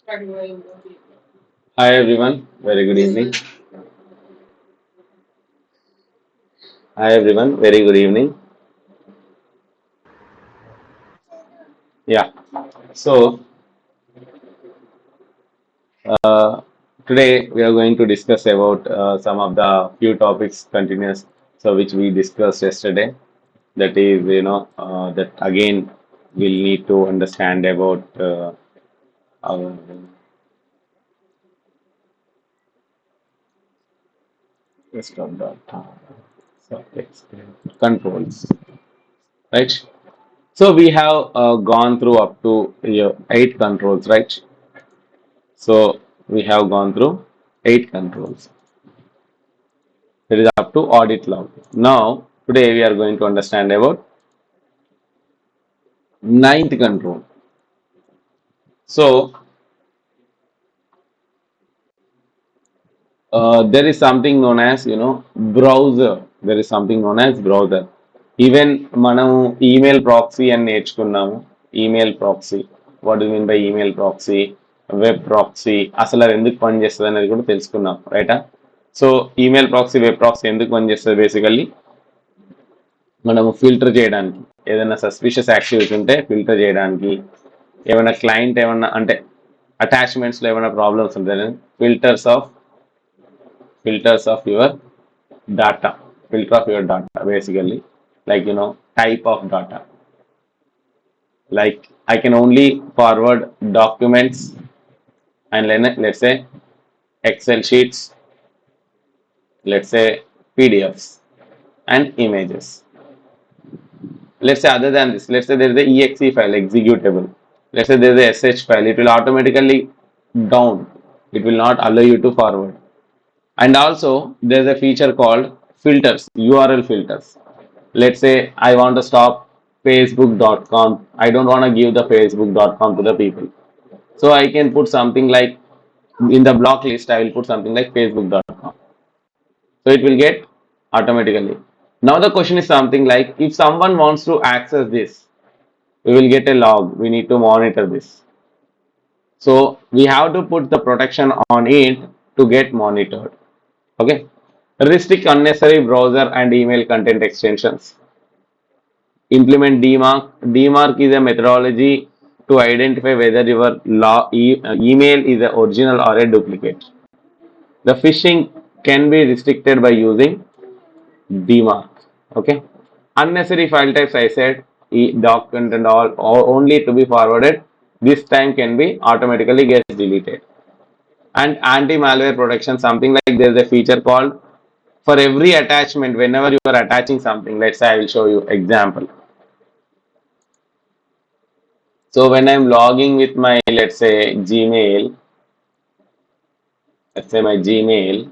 Hi everyone, very good evening. Hi everyone, very good evening. Yeah, so uh, today we are going to discuss about some of the few topics continuous, so which we discussed yesterday. That is, that again we'll need to understand about our desktop data, controls, right? So we have gone through up to 8 controls, right? So we have gone through 8 controls. That is up to audit log. Now, today we are going to understand about ninth control. So, there is something known as, browser. There is something known as browser. Even మనం email proxy అని నేర్చుకున్నాము. Email proxy, what you mean by email proxy, web proxy, అసలు అది ఎందుకు పనిచేస్తుంది అనేది కూడా తెలుసుకున్నాం, రైటా? So email proxy, web proxy ఎందుకు పనిచేస్తుంది? బేసికల్లీ మనము ఫిల్టర్ చేయడానికి, ఏదైనా సస్పిషియస్ యాక్టివిటీ ఉంటే ఫిల్టర్ చేయడానికి, ఏమైనా క్లయింట్ ఏమన్నా అంటే అటాచ్మెంట్స్లో ఏమైనా ప్రాబ్లమ్స్ ఉంటే filters of your data, filter of your data basically, like type of data, like I can only forward documents and let's say Excel sheets, let's say PDFs and images. Let's say other than this, let's say there is a exe file executable, let's say there is a sh file, it will automatically down, it will not allow you to forward. And also there's a feature called filters, URL filters. Let's say I want to stop facebook.com, I don't want to give the facebook.com to the people, so I can put something like, in the block list I will put something like facebook.com, so it will get automatically. Now the question is something like, if someone wants to access this, we will get a log, we need to monitor this, so we have to put the protection on it to get monitored. Okay, restrict unnecessary browser and email content extensions. Implement DMARC. DMARC is a methodology to identify whether your email is the original or a duplicate. The phishing can be restricted by using DMARC. Okay. Unnecessary file types, I said, document and all only to be forwarded. This time can be automatically gets deleted. And anti-malware protection, something like there's a feature called, for every attachment, whenever you are attaching something, let's say I will show you example. So when I'm logging with my, let's say Gmail, let's say my Gmail.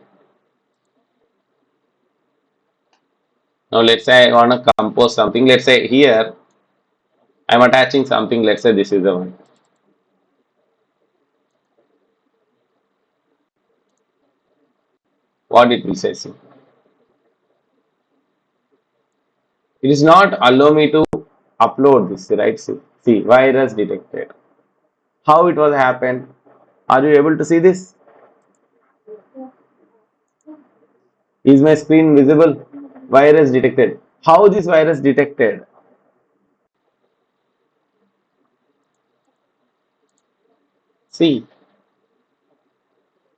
Now let's say I want to compose something. Let's say here I'm attaching something. Let's say this is the one. What it will say? See, it is not allow me to upload this, right? See, virus detected. How it was happened? Are you able to see this? Is my screen visible? Virus detected. How this virus detected? See,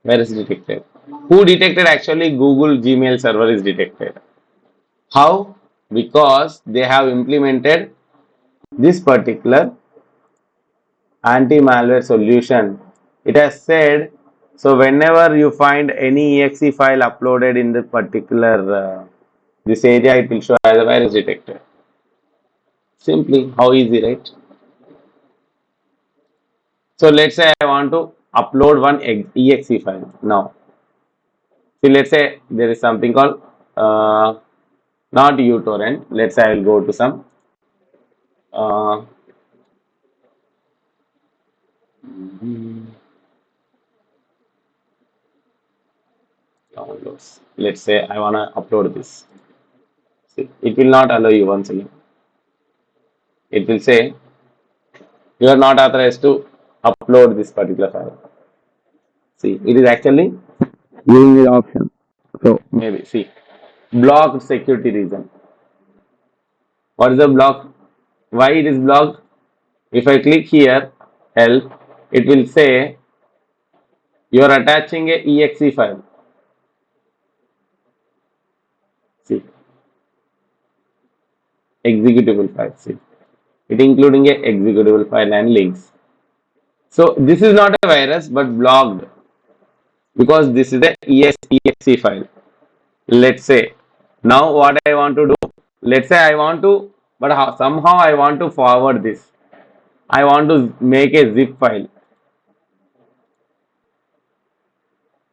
virus detected. Who detected? Actually, Google Gmail server is detected. How? Because they have implemented this particular anti-malware solution. It has said, so whenever you find any exe file uploaded in the particular this area, it will show as a virus detected. Simply, how easy, right? So let's say I want to upload one exe file now. See, let's say there is something called not uTorrent. Let's say I will go to some uh, downloads. Let's say I want to upload this. See, it will not allow you once again. It will say you are not authorized to upload this particular file. See, it is actually giving me the option. So maybe see, blocked security reason. What is the block? Why it is blocked? If I click here, help, it will say you are attaching a exe file. See, executable file. See, it including a executable file and links. So this is not a virus but blocked because this is the exe file. Let's say now what I want to do. Let's say I want to, but somehow I want to forward this. I want to make a zip file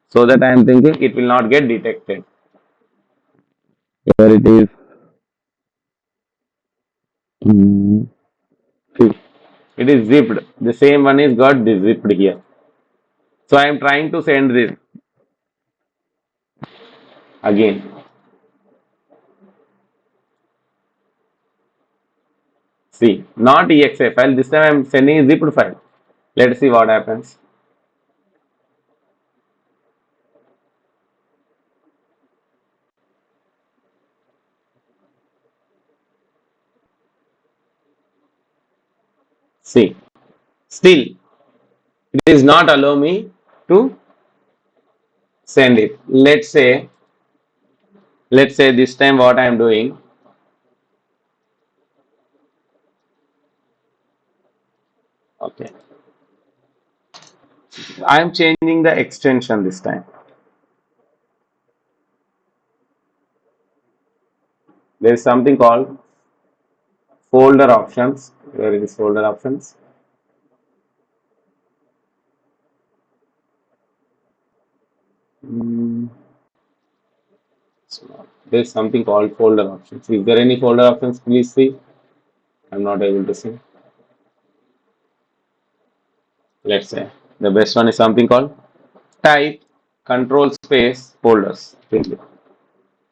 so that I am thinking it will not get detected. Here it is. See, it is zipped. The same one is got zipped here. So I am trying to send this again. See, not exe file. This time I am sending a zipped file. Let's see what happens. See, still it is not allow me to send it. Let's say this time what I am doing. Okay, I am changing the extension this time. There is something called folder options. Where is folder options? There is something called folder options. Is there any folder options? Please see. I'm not able to see. Let's say the best one is something called type control space folders. You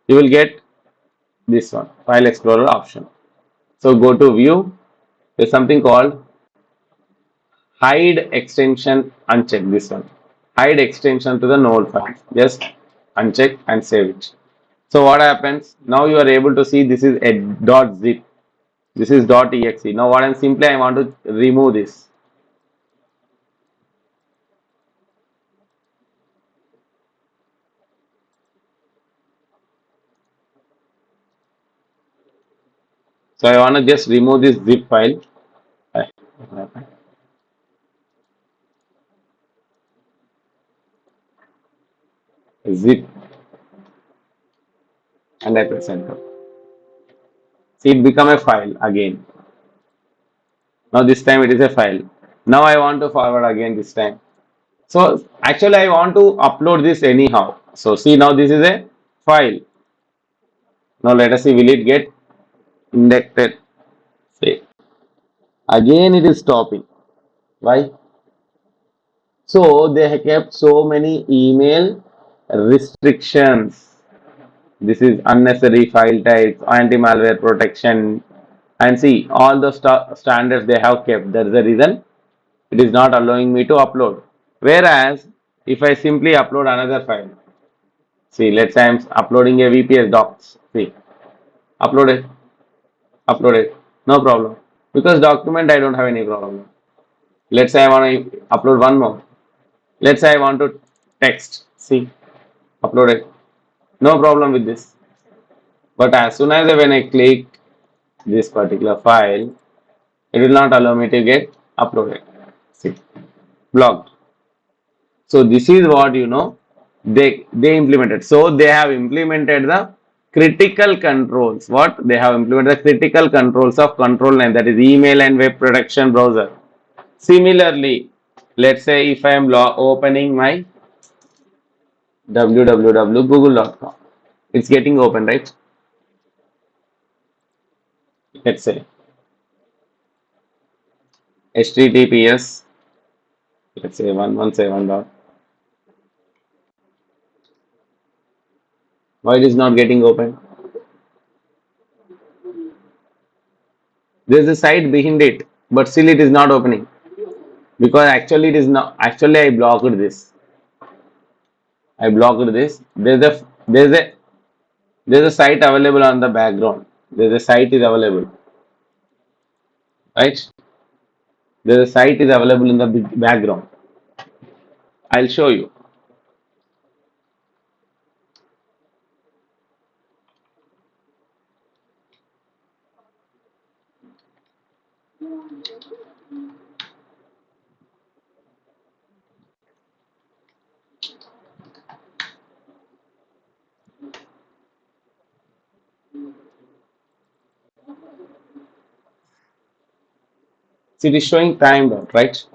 will get this one, file explorer option. So go to view. There's something called hide extension, uncheck this one. Hide extension to the node file. Just uncheck and save it. So what happens? Now you are able to see this is a .zip. This is .exe. Now what I'm simply I want to remove this. So I want to just remove this zip file. Zip and I press enter. See, it become a file again. Now this time it is a file. Now I want to forward again this time. So actually I want to upload this anyhow. So see, now this is a file. Now let us see, will it get indexed? See, again it is stopping. Why? So they have kept so many email restrictions. This is unnecessary file types, anti-malware protection, and see all the standards they have kept. That is the reason it is not allowing me to upload. Whereas if I simply upload another file, see, let's say I am uploading a VPS docs. See, upload it, upload it, no problem. Because document I don't have any problem. Let's say I want to upload one more. Let's say I want to text. See, upload it, no problem with this. But as soon as when I click this particular file, it will not allow me to get uploaded. See, blocked. So this is what they implemented. So they have implemented the critical controls. What they have implemented the critical controls of control line, that is email and web protection browser. Similarly, let's say if I am opening my www.google.com, it's getting open, right? Let's say https, let's say 117 dot. Why it is not getting open? There is a site behind it, but still it is not opening. because actually it is not, actually I blocked this. I blocked this. There's a site available on the background. There's a site is available, right? There's a site is available in the background. I'll show you. See, it is showing timed out, right?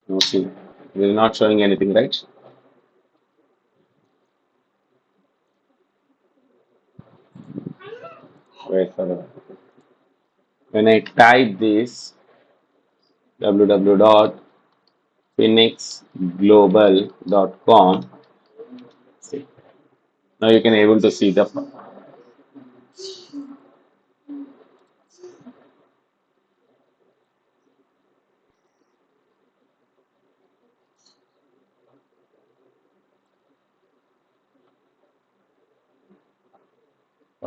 No, see, it is not showing anything, right? Wait for a when I type this www.phoenixglobal.com, see, now you can able to see the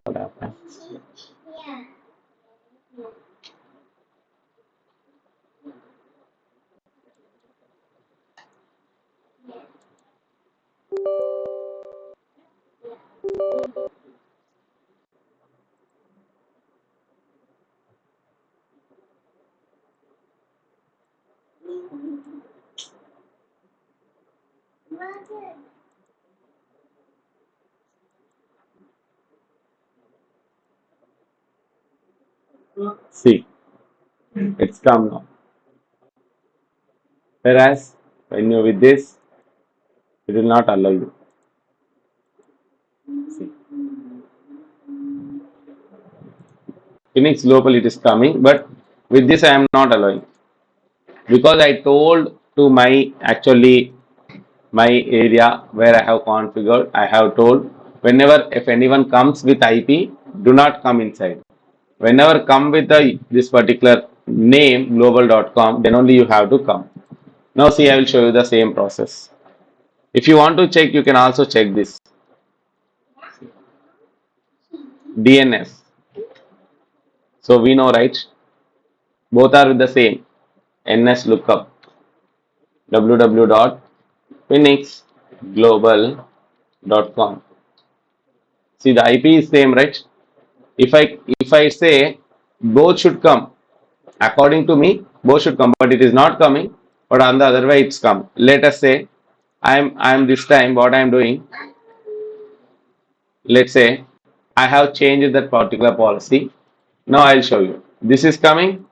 what happens. See, it's come now. Whereas when you with this, it will not allow you. See, Phoenix Global it is coming, but with this I am not allowing because I told to my actually my area where I have configured, I have told whenever if anyone comes with IP, do not come inside. Whenever come with this particular name global.com, then only you have to come. Now see, I will show you the same process. If you want to check, you can also check this DNS. So we know, right? Both are with the same NS lookup www.phoenixglobal.com. See, the IP is same, right? If I say both should come, according to me, both should come, but it is not coming. But on the other way, it's come. Let us say I'm this time what I'm doing. Let's say I have changed that particular policy. Now I'll show you. This is coming.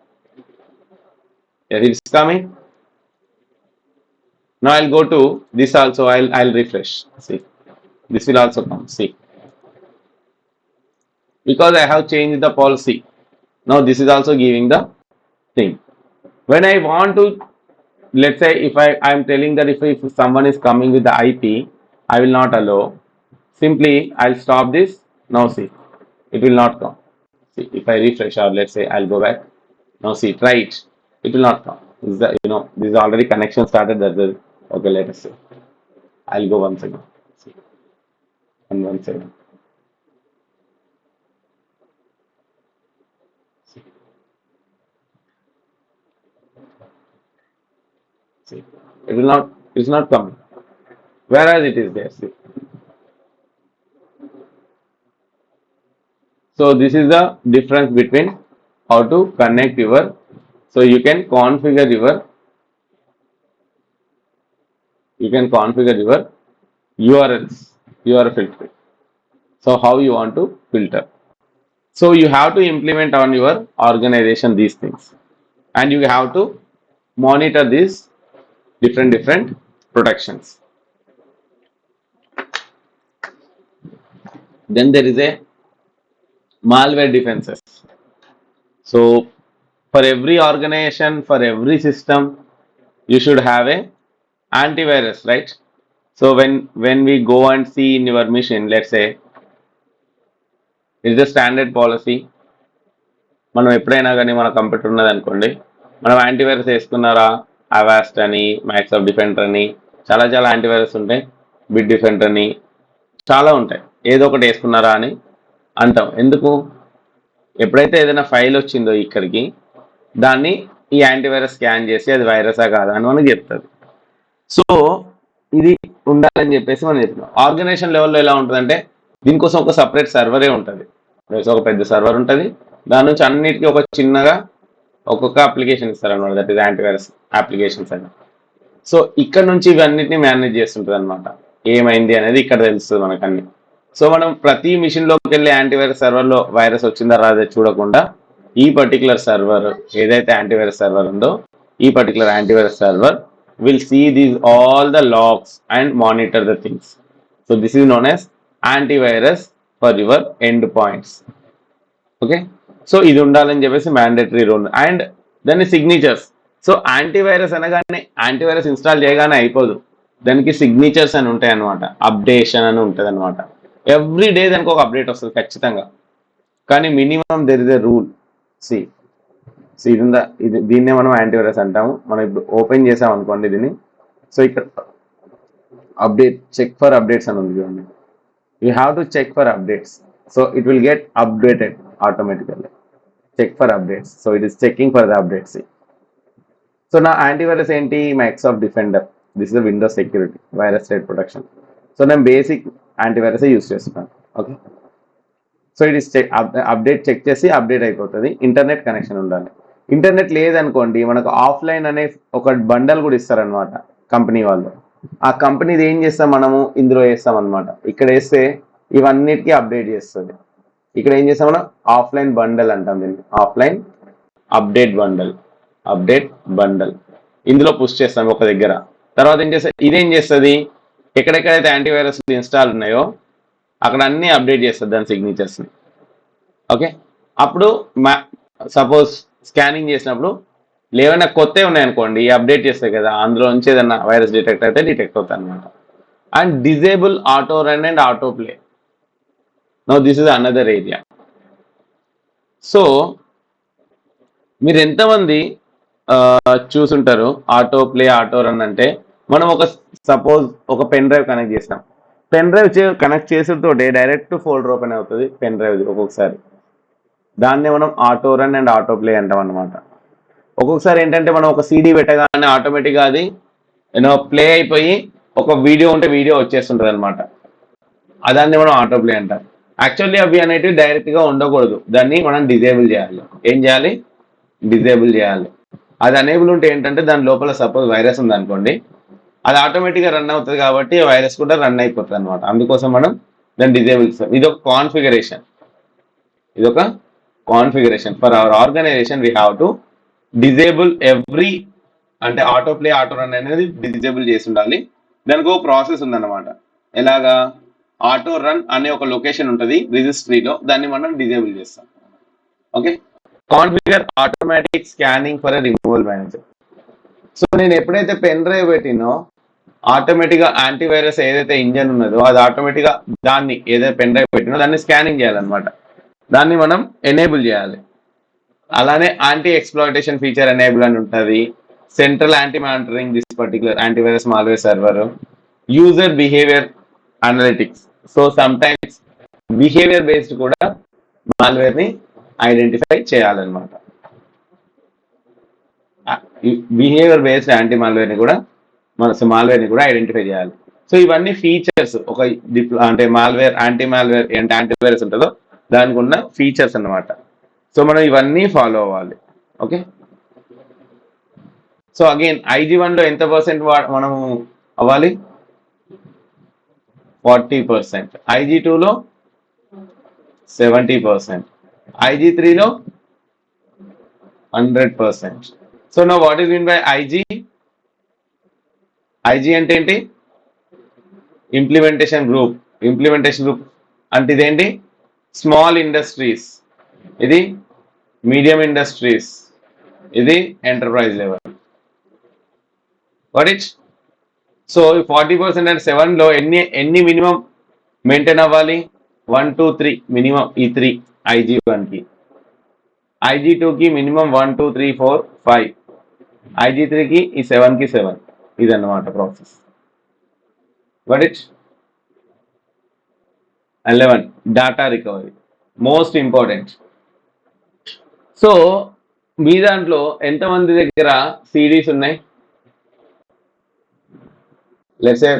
Yes, it's coming. Now I'll go to this also. I'll refresh. See, this will also come. See, because I have changed the policy. Now this is also giving the thing. When I want to, let's say if I'm telling that if someone is coming with the IP, I will not allow. Simply I'll stop this. Now see, it will not come. See, if I refresh or let's say I'll go back. Now see, try it. It will not come. This is this is already connection started. That's the okay. Let us see. I'll go once again. See, and once again. See, it will not. It's not coming. Whereas it is there. See. So this is the difference between how to connect your. So you can configure your URLs, URL filter. So how you want to filter. So you have to implement on your organization these things, and you have to monitor these different protections. Then there is a malware defenses. So for every organization, for every system, you should have a antivirus, right? So when we go and see in your machine, let's say it's the standard policy. మనం ఎప్పుడైనా కానీ మన computer ఉన్నది అనుకోండి, మనం antivirus వేసుకున్నారా, Avast అని, Microsoft defender అని, చాలా చాలా యాంటీవైరస్ ఉంటాయి, బిట్ డిఫెండర్ అని చాలా ఉంటాయి. ఏదో ఒకటి వేసుకున్నారా అని అంటాం. ఎందుకు? ఎప్పుడైతే ఏదైనా ఫైల్ వచ్చిందో ఇక్కడికి, దాన్ని ఈ యాంటీవైరస్ స్కాన్ చేసి అది వైరసా కాదా అని మనకు చెప్తుంది. సో ఇది ఉండాలని చెప్పేసి మనం చెప్తున్నాం. ఆర్గనైజేషన్ లెవెల్లో ఎలా ఉంటుందంటే, దీనికోసం ఒక సపరేట్ సర్వరే ఉంటుంది, ఒక పెద్ద సర్వర్ ఉంటుంది. దాని నుంచి అన్నిటికీ ఒక చిన్నగా ఒక్కొక్క అప్లికేషన్ ఇస్తారనమాట, దట్ ఈస్ యాంటీవైరస్ అప్లికేషన్స్ అని. సో ఇక్కడ నుంచి ఇవన్నిటిని మేనేజ్ చేస్తుంటుంది అనమాట. ఏమైంది అనేది ఇక్కడ తెలుస్తుంది మనకు అన్ని. సో మనం ప్రతి మిషన్లోకి వెళ్ళి యాంటీవైరస్ సర్వర్లో వైరస్ వచ్చిందా రాదా చూడకుండా, ఈ పర్టికులర్ సర్వర్ ఏదైతే యాంటీవైరస్ సర్వర్ ఉందో, ఈ particular antivirus server will see these all the logs and monitor the things. So this is known as antivirus for your endpoints. Okay, so ఇది ఉండాలని చెప్పేసి మ్యాండేటరీ రూల్. అండ్ దాని signatures. So antivirus అనగానే antivirus install చేయగానే అయిపోదు, దానికి signatures అని ఉంటాయి అనమాట, అప్డేషన్ అని ఉంటుంది అనమాట. ఎవ్రీ డే దానికి ఒక అప్డేట్ వస్తుంది ఖచ్చితంగా. కానీ minimum there is a rule. ఇది దీన్నే మనం యాంటీవైరస్ అంటాము. మనం ఇప్పుడు ఓపెన్ చేసాం అనుకోండి దీన్ని. సో ఇక్కడ అప్డేట్, చెక్ ఫర్ అప్డేట్స్ అని ఉంది చూడండి. You have to check for updates. So it will get updated automatically. Check for updates. So it is checking for the updates. So నా యాంటీవైరస్ ఏంటి? Microsoft Defender. This is Windows security virus threat protection. So నేను basic antivirus use చేస్తున్నాను. Okay, so it is update check చేసి update అయిపోతుంది. Internet connection ఉండాలి. Internet లేదనుకోండి, మనకు offline అనే ఒక బండల్ కూడా ఇస్తారనమాట కంపెనీ వాళ్ళు. ఆ కంపెనీది ఏం చేస్తాం, మనము ఇందులో వేస్తాం అనమాట. ఇక్కడ వేస్తే ఇవన్నిటికీ అప్డేట్ చేస్తుంది. ఇక్కడ ఏం చేస్తాం మనం? ఆఫ్లైన్ బండల్ అంటాం దీన్ని, ఆఫ్లైన్ అప్డేట్ బండల్. ఇందులో పుష్ చేస్తాం ఒక దగ్గర. తర్వాత ఏం చేస్తుంది, ఇదేం చేస్తుంది, ఎక్కడెక్కడైతే యాంటీవైరస్ ఇన్స్టాల్ ఉన్నాయో అక్కడ అన్ని అప్డేట్ చేస్తుంది దాని సిగ్నేచర్స్ని. ఓకే, అప్పుడు సపోజ్ స్కానింగ్ చేసినప్పుడు లేవైనా కొత్తవి ఉన్నాయనుకోండి, అప్డేట్ చేస్తాయి కదా, అందులో నుంచి ఏదన్నా వైరస్ డిటెక్ట్ అయితే డిటెక్ట్ అవుతుంది అనమాట. And disable auto run and auto play. Now this is another area. So మీరు ఎంతమంది చూసుంటారు ఆటో ప్లే, ఆటో రన్ అంటే, మనం సపోజ్ ఒక పెన్ డ్రైవ్ కనెక్ట్ చేస్తాం. పెన్ డ్రైవ్ కనెక్ట్ చేసేటోటే డైరెక్ట్ ఫోల్డర్ ఓపెన్ అవుతుంది పెన్ డ్రైవ్ ఒక్కొక్కసారి. దాన్నే మనం autorun and autoplay అంటాం అనమాట. ఒక్కొక్కసారి ఏంటంటే మనం ఒక సీడీ పెట్టగానే ఆటోమేటిక్గా అది ప్లే అయిపోయి ఒక వీడియో ఉంటే వీడియో వచ్చేస్తుంటుంది అనమాట. దాన్ని మనం ఆటో ప్లే అంటాం. యాక్చువల్లీ అవి అనేటివి డైరెక్ట్గా ఉండకూడదు, దాన్ని మనం డిజేబుల్ చేయాలి. ఏం చేయాలి? డిజేబుల్ చేయాలి. అది అనేబుల్ ఉంటే ఏంటంటే దాని లోపల సపోజ్ వైరస్ ఉందనుకోండి, అది ఆటోమేటిక్గా రన్ అవుతుంది కాబట్టి వైరస్ కూడా రన్ అయిపోతుంది అనమాట. అందుకోసం మనం దాన్ని డిజేబుల్ చేస్తాం. ఇదొక configuration for our organization. We have to disable every, అంటే ఆటో ప్లే, ఆటో రన్ అనేది డిజేబుల్ చేసి ఉండాలి. దానికి ఒక ప్రాసెస్ ఉందన్నమాట. ఎలాగా? ఆటో రన్ అనే ఒక లొకేషన్ ఉంటుంది రిజిస్ట్రీలో, దాన్ని మనం డిజేబుల్ చేస్తాం. Okay, configure automatic scanning for a removal manager. So నేను ఎప్పుడైతే పెన్ డ్రైవ్ పెట్టినో ఆటోమేటిక్గా యాంటీవైరస్ ఏదైతే ఇంజన్ ఉన్నదో అది ఆటోమేటిక్గా దాన్ని ఏదైతే పెన్ డ్రైవ్ పెట్టినో దాన్ని స్కానింగ్ చేయాలన్నమాట. దాన్ని మనం ఎనేబుల్ చేయాలి. అలానే యాంటీ ఎక్స్ప్లాయిటేషన్ ఫీచర్ ఎనేబుల్ అని ఉంటుంది. Central anti monitoring this particular antivirus malware server. User behaviour analytics. So some times behaviour based కూడా మాల్వేర్ ని ఐడెంటిఫై చేయాలన్నమాట. బిహేవియర్ బేస్డ్ యాంటీ మాల్వేర్ ని కూడా మాల్వేర్ ని కూడా ఐడెంటిఫై చేయాలి. సో ఇవన్నీ ఫీచర్స్ ఒక అంటే మాల్వేర్, యాంటీ మాల్వేర్, యాంటీవైరస్ ఉంటుందో దానికి ఉన్న ఫీచర్స్ అన్నమాట. సో మనం ఇవన్నీ ఫాలో అవ్వాలి. ఓకే, సో అగైన్ IG1 లో ఎంత పర్సెంట్ మనము అవ్వాలి? 40%. IG2 లో 70%. IG3 లో 100%. So now what is mean by IG? IG అంటే ఏంటి? Implementation group. అంటే ఇదేంటి? స్మాల్ ఇండస్ట్రీస్, ఇది మీడియం ఇండస్ట్రీస్, ఇది enterprise level. What it. So 40% and 7లో ఎన్ని మినిమం మెయింటైన్ అవ్వాలి? 1 2 3 మినిమం, ఈ 3 IG1కి, IG2కి మినిమం 1 2 3 4 5, IG3కి ఈ 7కి 7. ఇదన్నమాట process. What it. 11 data recovery, most important. So మీ దాంట్లో ఎంతమంది దగ్గర సిడీస్ ఉన్నాయి? లెట్స్ సే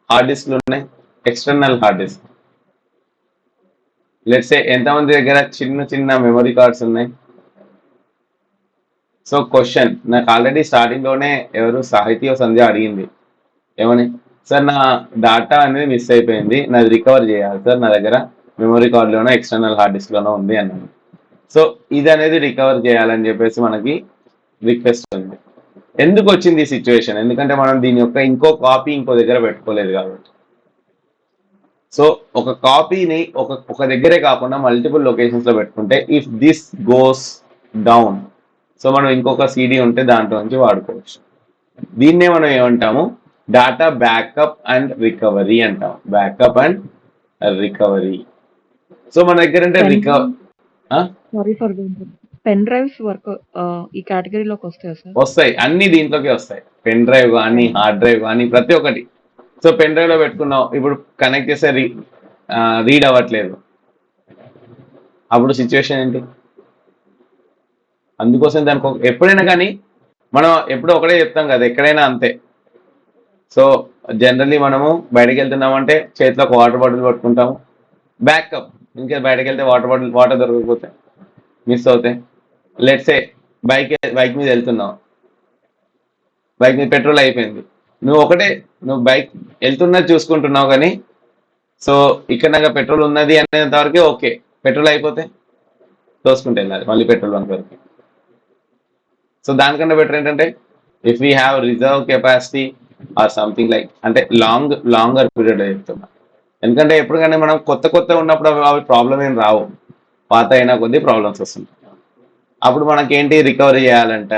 హార్డ్ డిస్క్లు ఉన్నాయి, external hard disk. Let's say ఎంతమంది దగ్గర చిన్న చిన్న మెమరీ కార్డ్స్ ఉన్నాయి? సో క్వశ్చన్ నాకు ఆల్రెడీ స్టార్టింగ్లోనే ఎవరు సాహితీ సంధ్య అడిగింది, ఏమని, సార్ నా డాటా అనేది మిస్ అయిపోయింది, నాది రికవర్ చేయాలి సార్, నా దగ్గర మెమరీ కార్డ్లోనో ఎక్స్టర్నల్ హార్డ్ డిస్క్లోనో ఉంది అన్నాను. సో ఇది అనేది రికవర్ చేయాలని చెప్పేసి మనకి రిక్వెస్ట్ ఉంది. ఎందుకు వచ్చింది ఈ సిచ్యువేషన్? ఎందుకంటే మనం దీని యొక్క ఇంకో కాపీ ఇంకో దగ్గర పెట్టుకోలేదు కాబట్టి. సో ఒక కాపీని ఒక దగ్గరే కాకుండా మల్టిపుల్ లొకేషన్స్లో పెట్టుకుంటే if this goes down, so మనం ఇంకొక సిడి ఉంటే దాంట్లో నుంచి వాడుకోవచ్చు. దీన్నే మనం ఏమంటాము? డాటా బ్యాకప్ అండ్ రికవరీ అంటాం. Backup and recovery. సో మన దగ్గర అంటే పెన్ డ్రైవ్స్ వర్క్ ఈ కేటగిరీలోకి వస్తాయి సార్? వస్తాయి, అన్ని దీంట్లోకి వస్తాయి. పెన్ డ్రైవ్ కానీ హార్డ్ డ్రైవ్ కానీ ప్రతి ఒక్కటి. సో పెన్ డ్రైవ్ లో పెట్టుకున్నావు, ఇప్పుడు కనెక్ట్ చేస్తే రీడ్ అవ్వట్లేదు, అప్పుడు సిచ్యువేషన్ ఏంటి? అందుకోసం దానికి ఎప్పుడైనా కానీ మనం ఎప్పుడో ఒకటే చెప్తాం కదా, ఎక్కడైనా అంతే. సో జనరల్లీ మనము బయటకు వెళ్తున్నామంటే చేతిలో ఒక వాటర్ బాటిల్ పట్టుకుంటాము, బ్యాకప్. ఇంకే బయటకు వెళ్తే వాటర్ దొరకకపోతే మిస్ అవుతాయి. లెట్సే బైక్ మీద వెళ్తున్నావు, బైక్ మీద పెట్రోల్ అయిపోయింది, నువ్వు బైక్ వెళ్తున్నది చూసుకుంటున్నావు కానీ, సో ఇక్కడ నాకు పెట్రోల్ ఉన్నది అనేంత వరకే ఓకే. పెట్రోల్ అయిపోతే తోసుకుంటే వెళ్ళాలి మళ్ళీ పెట్రోల్ బంక్ వరకు. సో దానికన్నా బెటర్ ఏంటంటే if we have reserve capacity or something like, అంటే లాంగర్ పీరియడ్ చెప్తున్నా. ఎందుకంటే ఎప్పటికైనా మనం కొత్త ఉన్నప్పుడు అవి ప్రాబ్లం ఏం రావు, పాత అయినా కొద్దీ ప్రాబ్లమ్స్ వస్తుంటాయి. అప్పుడు మనకేంటి, రికవరీ చేయాలంట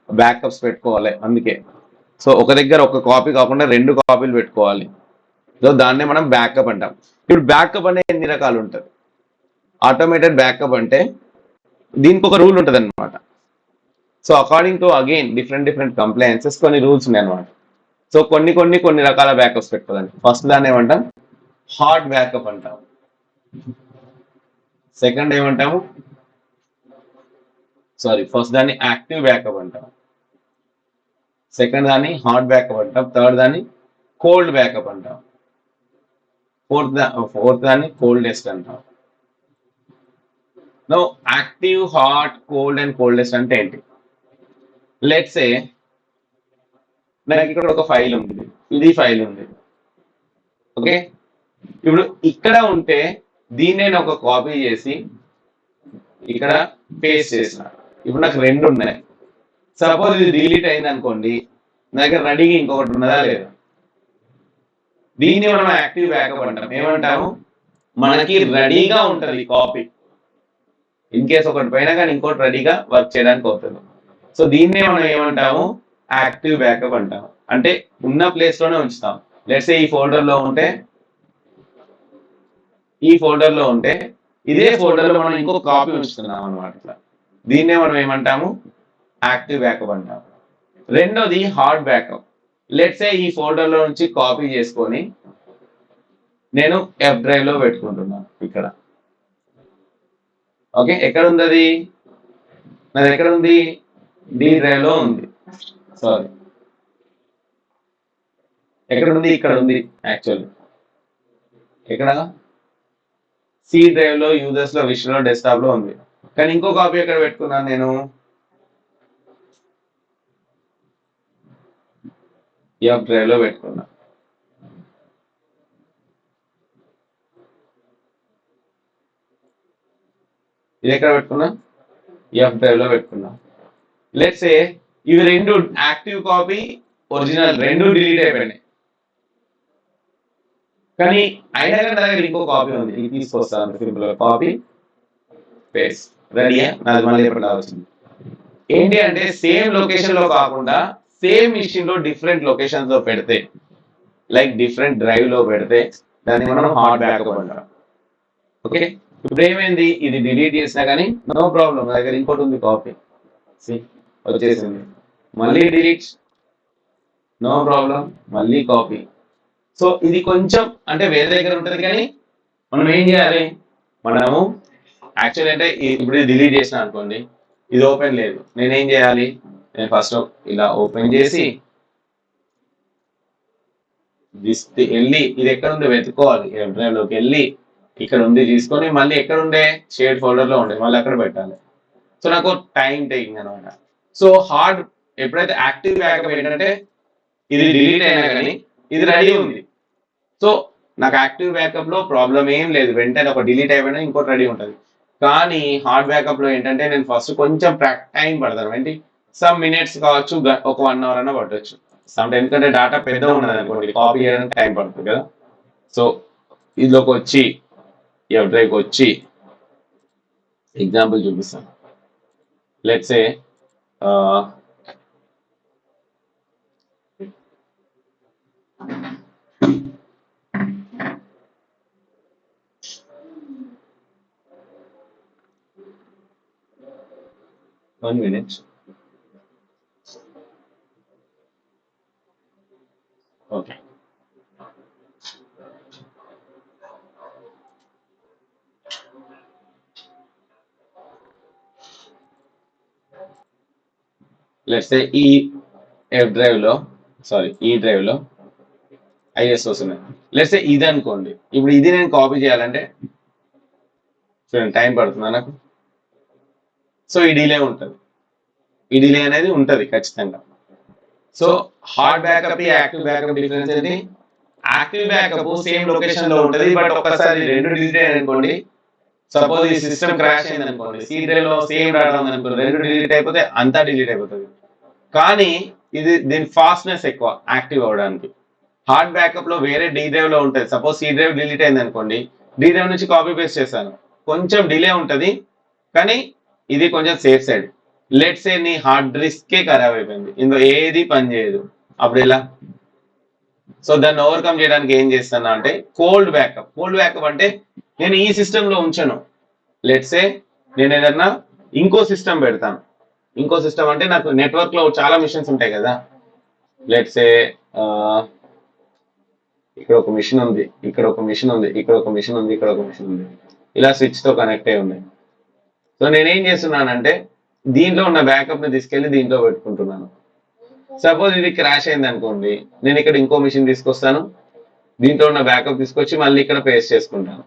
బ్యాకప్స్ పెట్టుకోవాలి. అందుకే సో ఒక దగ్గర ఒక కాపీ కాకుండా 2 కాపీలు పెట్టుకోవాలి. సో దాన్నే మనం బ్యాకప్ అంటాం. ఇప్పుడు బ్యాకప్ అనేది ఎన్ని రకాలు ఉంటుంది? ఆటోమేటెడ్ బ్యాకప్ అంటే దీనికి ఒక రూల్ ఉంటుంది అనమాట. So according to again different compliances కొన్ని రూల్స్ ఉన్నాయి అనమాట. సో కొన్ని రకాల బ్యాకప్స్ పెట్టుకోవాలండి. ఫస్ట్ దాన్ని ఏమంటాం? హార్డ్ బ్యాకప్ అంటాం. సెకండ్ ఏమంటాము? ఫస్ట్ దాన్ని యాక్టివ్ బ్యాకప్ అంటాం. సెకండ్ దాన్ని హాట్ బ్యాకప్ అంటాం. థర్డ్ దాన్ని కోల్డ్ బ్యాకప్ అంటాం. ఫోర్త్ దాన్ని కోల్డెస్ట్ అంటాం. No active, hot, cold and coldest అంటే ఏంటి? లెట్స్ సే నాకు ఇక్కడ ఒక ఫైల్ ఉంది, ఇది ఫైల్ ఉంది, ఓకే. ఇప్పుడు ఇక్కడ ఉంటే దీన్ని నేను ఒక కాపీ చేసి ఇక్కడ పేస్ట్ చేసిన. ఇప్పుడు నాకు 2 ఉన్నాయి. సపోజ్ ఇది డిలీట్ అయింది అనుకోండి, నా దగ్గర రెడీగా ఇంకొకటి ఉన్నదా లేదా? దీన్ని మనం యాక్టివ్ బ్యాకప్ అంటాం. ఏమంటాము? మనకి రెడీగా ఉంటుంది కాపీ, ఇన్ కేస్ ఒకటి పైన కానీ ఇంకోటి రెడీగా వర్క్ చేయడానికి అవుతుంది. సో దీన్నే మనం ఏమంటాము? యాక్టివ్ బ్యాకప్ అంటాము. అంటే ఉన్న ప్లేస్ లోనే ఉంచుతాం. లెట్స్ ఈ ఫోల్డర్లో ఉంటే ఇదే ఫోల్డర్లో మనం ఇంకో కాపీ ఉంచుతున్నాం అనమాట. దీన్నే మనం ఏమంటాము? యాక్టివ్ బ్యాకప్ అంటాము. రెండోది హార్డ్ బ్యాకప్. లెట్స్ ఈ ఫోల్డర్లో నుంచి కాపీ చేసుకొని నేను ఎఫ్ డ్రైవ్ లో పెట్టుకుంటున్నాను ఇక్కడ, ఓకే. ఎక్కడ ఉంది అది? నాది ఎక్కడ ఉంది? డి డ్రైవ్ లో ఉంది. సారీ, ఎక్కడ ఉంది? ఇక్కడ ఉంది. యాక్చువల్లీ ఎక్కడ? సి డ్రైవ్ లో, యూజర్స్ లో, విష్ లో, డెస్క్టాప్ లో ఉంది. కానీ ఇంకో కాపీ ఎక్కడ పెట్టుకున్నాను నేను? ఎఫ్ డ్రైవ్ లో పెట్టుకున్నా. ఇది ఎక్కడ పెట్టుకున్నా? ఎఫ్ డ్రైవ్ లో పెట్టుకున్నా. లెట్స్ సే ఇవి 2 యాక్టివ్ కాపీ, ఒరిజినల్ 2 డిలీట్ అయిపోయినాయి. కానీ అయినా కానీ నా దగ్గర ఇంకో కాపీ ఉంది, ఇది తీసుకొస్తాను. సింపుల్ కాపీ పేస్ట్, రెడీయా? నాది మళ్ళీ ఎప్పుడు వచ్చింది. ఏంటి అంటే సేమ్ లొకేషన్ లో కాకుండా సేమ్ మిషన్ లో డిఫరెంట్ లొకేషన్స్ లో పెడితే లైక్ డిఫరెంట్ డ్రైవ్ లో పెడితే దాన్ని మనం హాట్ బ్యాకప్ అంటాం. ఓకే, ఇప్పుడు ఏమైంది, ఇది డిలీట్ చేసినా కానీ నో ప్రాబ్లం, నా దగ్గర ఇంకోటి ఉంది కాపీ వచ్చేసింది, మళ్ళీ డిలీట్, నో ప్రాబ్లం, మళ్ళీ కాపీ. సో ఇది కొంచెం అంటే వేరే దగ్గర ఉంటుంది కానీ మనం ఏం చేయాలి, మనము యాక్చువల్ అంటే ఇప్పుడు డిలీట్ చేసిన అనుకోండి, ఇది ఓపెన్ లేదు, నేనేం చేయాలి, నేను ఫస్ట్ ఇలా ఓపెన్ చేసి వెళ్ళి ఇది ఎక్కడ ఉందో వెతుక్కోవాలి, డ్రైవ్ లోకి వెళ్ళి ఇక్కడ ఉంది తీసుకొని మళ్ళీ ఎక్కడ ఉండే షేడ్ ఫోల్డర్ లో ఉండే మళ్ళీ అక్కడ పెట్టాలి. సో నాకు టైం టేకింగ్ అనమాట. సో హార్డ్ ఎప్పుడైతే యాక్టివ్ బ్యాకప్ ఏంటంటే ఇది డిలీట్ అయినా కానీ ఇది రెడీ ఉంది, సో నాకు యాక్టివ్ బ్యాకప్ లో ప్రాబ్లం ఏం లేదు, వెంటనే ఒక డిలీట్ అయిపోయినా ఇంకోటి రెడీ ఉంటుంది. కానీ హార్డ్ బ్యాకప్ లో ఏంటంటే నేను ఫస్ట్ కొంచెం టైం పడతాను, ఏంటి సమ్ మినిట్స్ కావచ్చు, ఒక 1 అవర్ అన్న పట్టవచ్చు సమ్, ఎందుకంటే డేటా పెద్దగా ఉన్నది అనుకోండి కాపీ చేయడానికి టైం పడుతుంది కదా. సో ఇందులోకి వచ్చి ఎఫ్ డ్రైవ్కి వచ్చి ఎగ్జాంపుల్ చూపిస్తాను. Let's say one minute. Okay. Let's say ఈ ఎఫ్ డ్రైవ్ లో ఈ డ్రైవ్ లో ఐఎస్ఓస్ ఉన్నాయి. లెట్స్ సే ఇది అనుకోండి, ఇప్పుడు ఇది నేను కాపీ చేయాలంటే చూడండి టైం పడుతుందా నాకు. సో ఈ డిలే ఉంటుంది, ఈ డిలే అనేది ఉంటుంది ఖచ్చితంగా. So hard backup active backup difference ఏంటి, యాక్టివ్ బ్యాకప్ సేమ్ లొకేషన్ లో ఉంటుంది, బట్ ఒక్కసారి రెండు డిలీట్ అయ్యాయి అనుకోండి, సపోజ్ ఈ సిస్టమ్ క్రాష్ అయింది అనుకోండి, సి డ్రైవ్ లో సేమ్ డేటా ఉంది అనుకోండి, రెండు డిలీట్ అయిపోతే అంతా డిలీట్ అయిపోతుంది. కానీ ఇది దీని ఫాస్ట్నెస్ ఎక్కువ యాక్టివ్ అవడానికి. హార్డ్ బ్యాకప్ లో వేరే డి డ్రైవ్ లో ఉంటుంది, సపోజ్ సి డ్రైవ్ డిలీట్ అయింది అనుకోండి, డి డ్రైవ్ నుంచి కాపీ పేస్ట్ చేశాను, కొంచెం డిలే ఉంటుంది కానీ ఇది కొంచెం సేఫ్ సైడ్. లెట్స్ సే నీ హార్డ్ డిస్కే ఖరాబ్ అయిపోయింది, ఇందులో ఏది పని చేయదు, అప్పుడు ఎలా. సో దాన్ని ఓవర్కమ్ చేయడానికి ఏం చేస్తాను అంటే కోల్డ్ బ్యాకప్. కోల్డ్ బ్యాకప్ అంటే నేను ఈ సిస్టమ్ లో ఉంచను, లెట్స్ సే నేను ఏదన్నా ఇంకో సిస్టమ్ పెడతాను. ఇంకో సిస్టమ్ అంటే నాకు నెట్వర్క్ లో చాలా మిషన్స్ ఉంటాయి కదా, లెట్స్ సే ఇక్కడ ఒక మిషన్ ఉంది, ఇక్కడ ఒక మిషన్ ఉంది, ఇక్కడ ఒక మిషన్ ఉంది, ఇక్కడ ఒక మిషన్ ఉంది, ఇలా స్విచ్ తో కనెక్ట్ అయి ఉన్నాయి. సో నేనేం చేస్తున్నానంటే దీంట్లో ఉన్న బ్యాకప్ ని తీసుకెళ్లి దీంట్లో పెట్టుకుంటున్నాను. సపోజ్ ఇది క్రాష్ అయింది అనుకోండి, నేను ఇక్కడ ఇంకో మిషన్ తీసుకొస్తాను, దీంట్లో ఉన్న బ్యాకప్ తీసుకొచ్చి మళ్ళీ ఇక్కడ పేస్ట్ చేసుకుంటాను.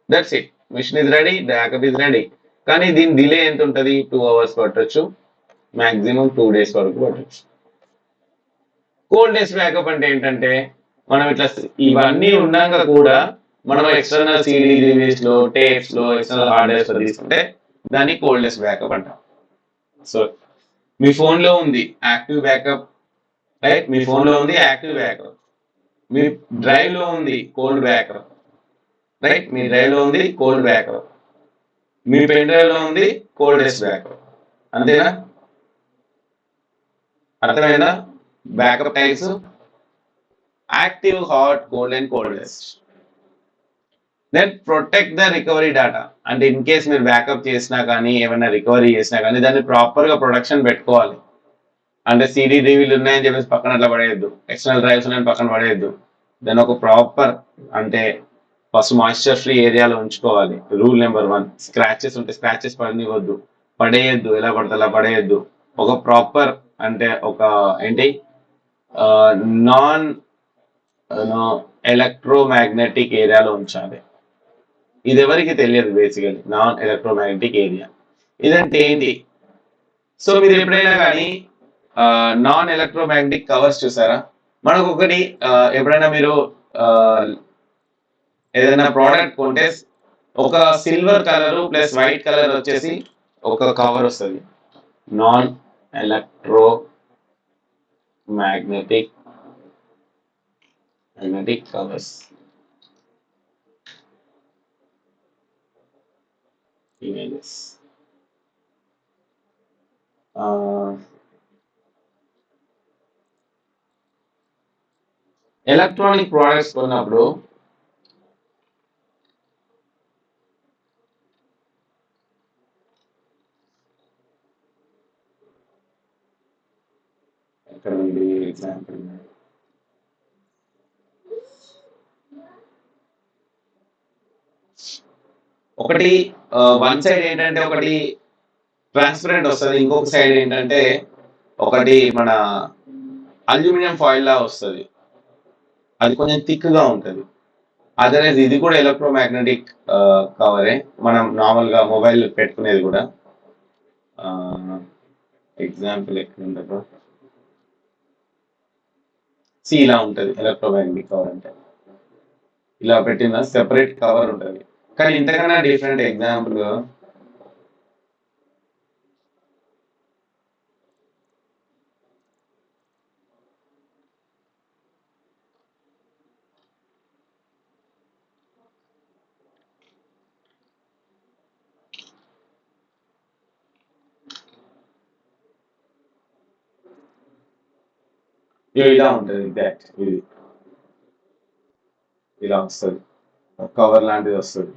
That's it, machine is ready, backup is ready. కానీ దీని డిలే ఎంత ఉంటుంది, 2 hours పట్టొచ్చు, మాక్సిమం 2 days వరకు పట్టొచ్చు. కోల్డ్ డేస్ బ్యాకప్ అంటే ఏంటంటే మనం ఇట్లా ఇవన్నీ ఉన్నాక కూడా మనం ఎక్స్టర్నల్ సిడి డివిస్ లో టేప్స్ లో ఎక్స్టర్నల్ హార్డ్ డ్రైవ్స్ లో తీసుకుంటే దాన్ని కోల్డ్ డేస్ బ్యాకప్ అంటాం. సో మీ ఫోన్ లో ఉంది యాక్టివ్ బ్యాకప్, రైట్, మీ ఫోన్ లో ఉంది యాక్టివ్ బ్యాకప్, మీ డ్రైవ్ లో ఉంది కోల్డ్ బ్యాకప్, రైట్, మీ డ్రైవ్ లో ఉంది కోల్డ్ బ్యాకప్, మీ పెన్ డ్రైవ్ లో ఉంది కోల్డ్ డేస్ బ్యాకప్. అంతేనా, అర్థమైందా? Backup types active, hot, cold and coldest. Then protect the recovery data, అంటే ఇన్ కేస్ మీరు బ్యాకప్ చేసినా కానీ ఏమైనా రికవరీ చేసినా కానీ దాన్ని ప్రాపర్ గా ప్రొడక్షన్ పెట్టుకోవాలి. అంటే సిడి డ్రైవ్లు ఉన్నాయని చెప్పేసి పక్కన అట్లా పడేయద్దు, ఎక్స్టర్నల్ డ్రైవ్స్ ఉన్నాయని పక్కన పడేయద్దు. దాన్ని ఒక ప్రాపర్ అంటే ఫస్ట్ మాయిశ్చర్ ఫ్రీ ఏరియాలో ఉంచుకోవాలి. Rule number 1. స్క్రాచెస్ ఉంటే స్క్రాచెస్ పడనివ్వద్దు, పడేయద్దు, ఎలా పడితే అలా పడేయద్దు. ఒక ప్రాపర్ అంటే ఒక ఏంటి నాన్ ఎలక్ట్రోమాగ్నెటిక్ ఏరియాలో ఉంచాలి. ఇది ఎవరికి తెలియదు బేసికలీ, నాన్ ఎలక్ట్రోమాగ్నెటిక్ ఏరియా ఇదంటే ఏంటి. సో మీరు ఎప్పుడైనా కానీ నాన్ ఎలక్ట్రోమాగ్నెటిక్ కవర్స్ చూసారా? మనకు ఒకటి ఎప్పుడైనా మీరు ఏదైనా ప్రోడక్ట్ కొంటే ఒక silver colour plus white colour వచ్చేసి ఒక కవర్ వస్తుంది, non electro magnetic covers. Images. Electronic products కొన్నప్పుడు ఎక్కడ ఉంది ఎగ్జాంపుల్, ఒకటి వన్ సైడ్ ఏంటంటే ఒకటి ట్రాన్స్పరెంట్ వస్తుంది, ఇంకొక సైడ్ ఏంటంటే ఒకటి మన అల్యూమినియం ఫాయిల్ లా వస్తుంది, అది కొంచెం థిక్ గా ఉంటుంది. అదర్వైజ్ ఇది కూడా ఎలక్ట్రోమాగ్నెటిక్ కవరే, మనం నార్మల్ గా మొబైల్ పెట్టుకునేది కూడా. ఎగ్జాంపుల్ ఎక్కడ ఉండదు, సి ఇలా ఉంటుంది ఎలక్ట్రోమాగ్నెటిక్ కవర్ అంటే, ఇలా పెట్టిన సెపరేట్ కవర్ ఉంటుంది. కానీ ఇంతకన్నా డిఫరెంట్ ఎగ్జాంపుల్ ఇలా ఉంటుంది, ఎగ్జాక్ట్ ఇది ఇలా వస్తుంది, కవర్ లాంటిది వస్తుంది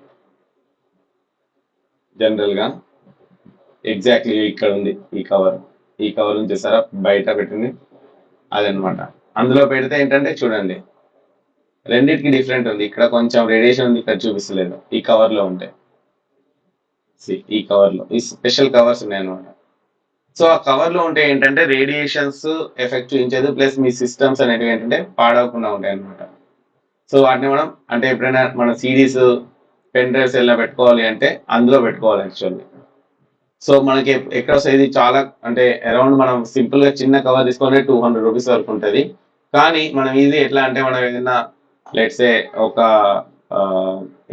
జనరల్ గా. ఎగ్జాక్ట్లీ ఇక్కడ ఉంది ఈ కవర్ నుంచి సార్ బయట పెట్టింది అదనమాట. అందులో పెడితే ఏంటంటే చూడండి రెండింటికి డిఫరెంట్ ఉంది, ఇక్కడ కొంచెం రేడియేషన్ ఉంది, ఇక్కడ చూపిస్తలేదు. ఈ కవర్ లో ఉంటే ఈ కవర్ లో ఈ స్పెషల్ కవర్స్ ఉన్నాయి అనమాట. సో ఆ కవర్ లో ఉంటే ఏంటంటే రేడియేషన్స్ ఎఫెక్ట్ చూపించదు, ప్లస్ మీ సిస్టమ్స్ అనేవి ఏంటంటే పాడవకుండా ఉంటాయి అనమాట. సో వాటిని మనం అంటే ఎప్పుడైనా మన సిడీస్ పెన్ డ్రైవ్స్ ఎలా పెట్టుకోవాలి అంటే అందులో పెట్టుకోవాలి యాక్చువల్లీ. సో మనకి ఎక్కడ వస్తుంది ఇది చాలా అంటే అరౌండ్ మనం సింపుల్ గా చిన్న కవర్ తీసుకొని 200 రూపీస్ వరకు ఉంటుంది. కానీ మనం ఈజీ ఎట్లా అంటే మనం ఏదైనా లెట్సే ఒక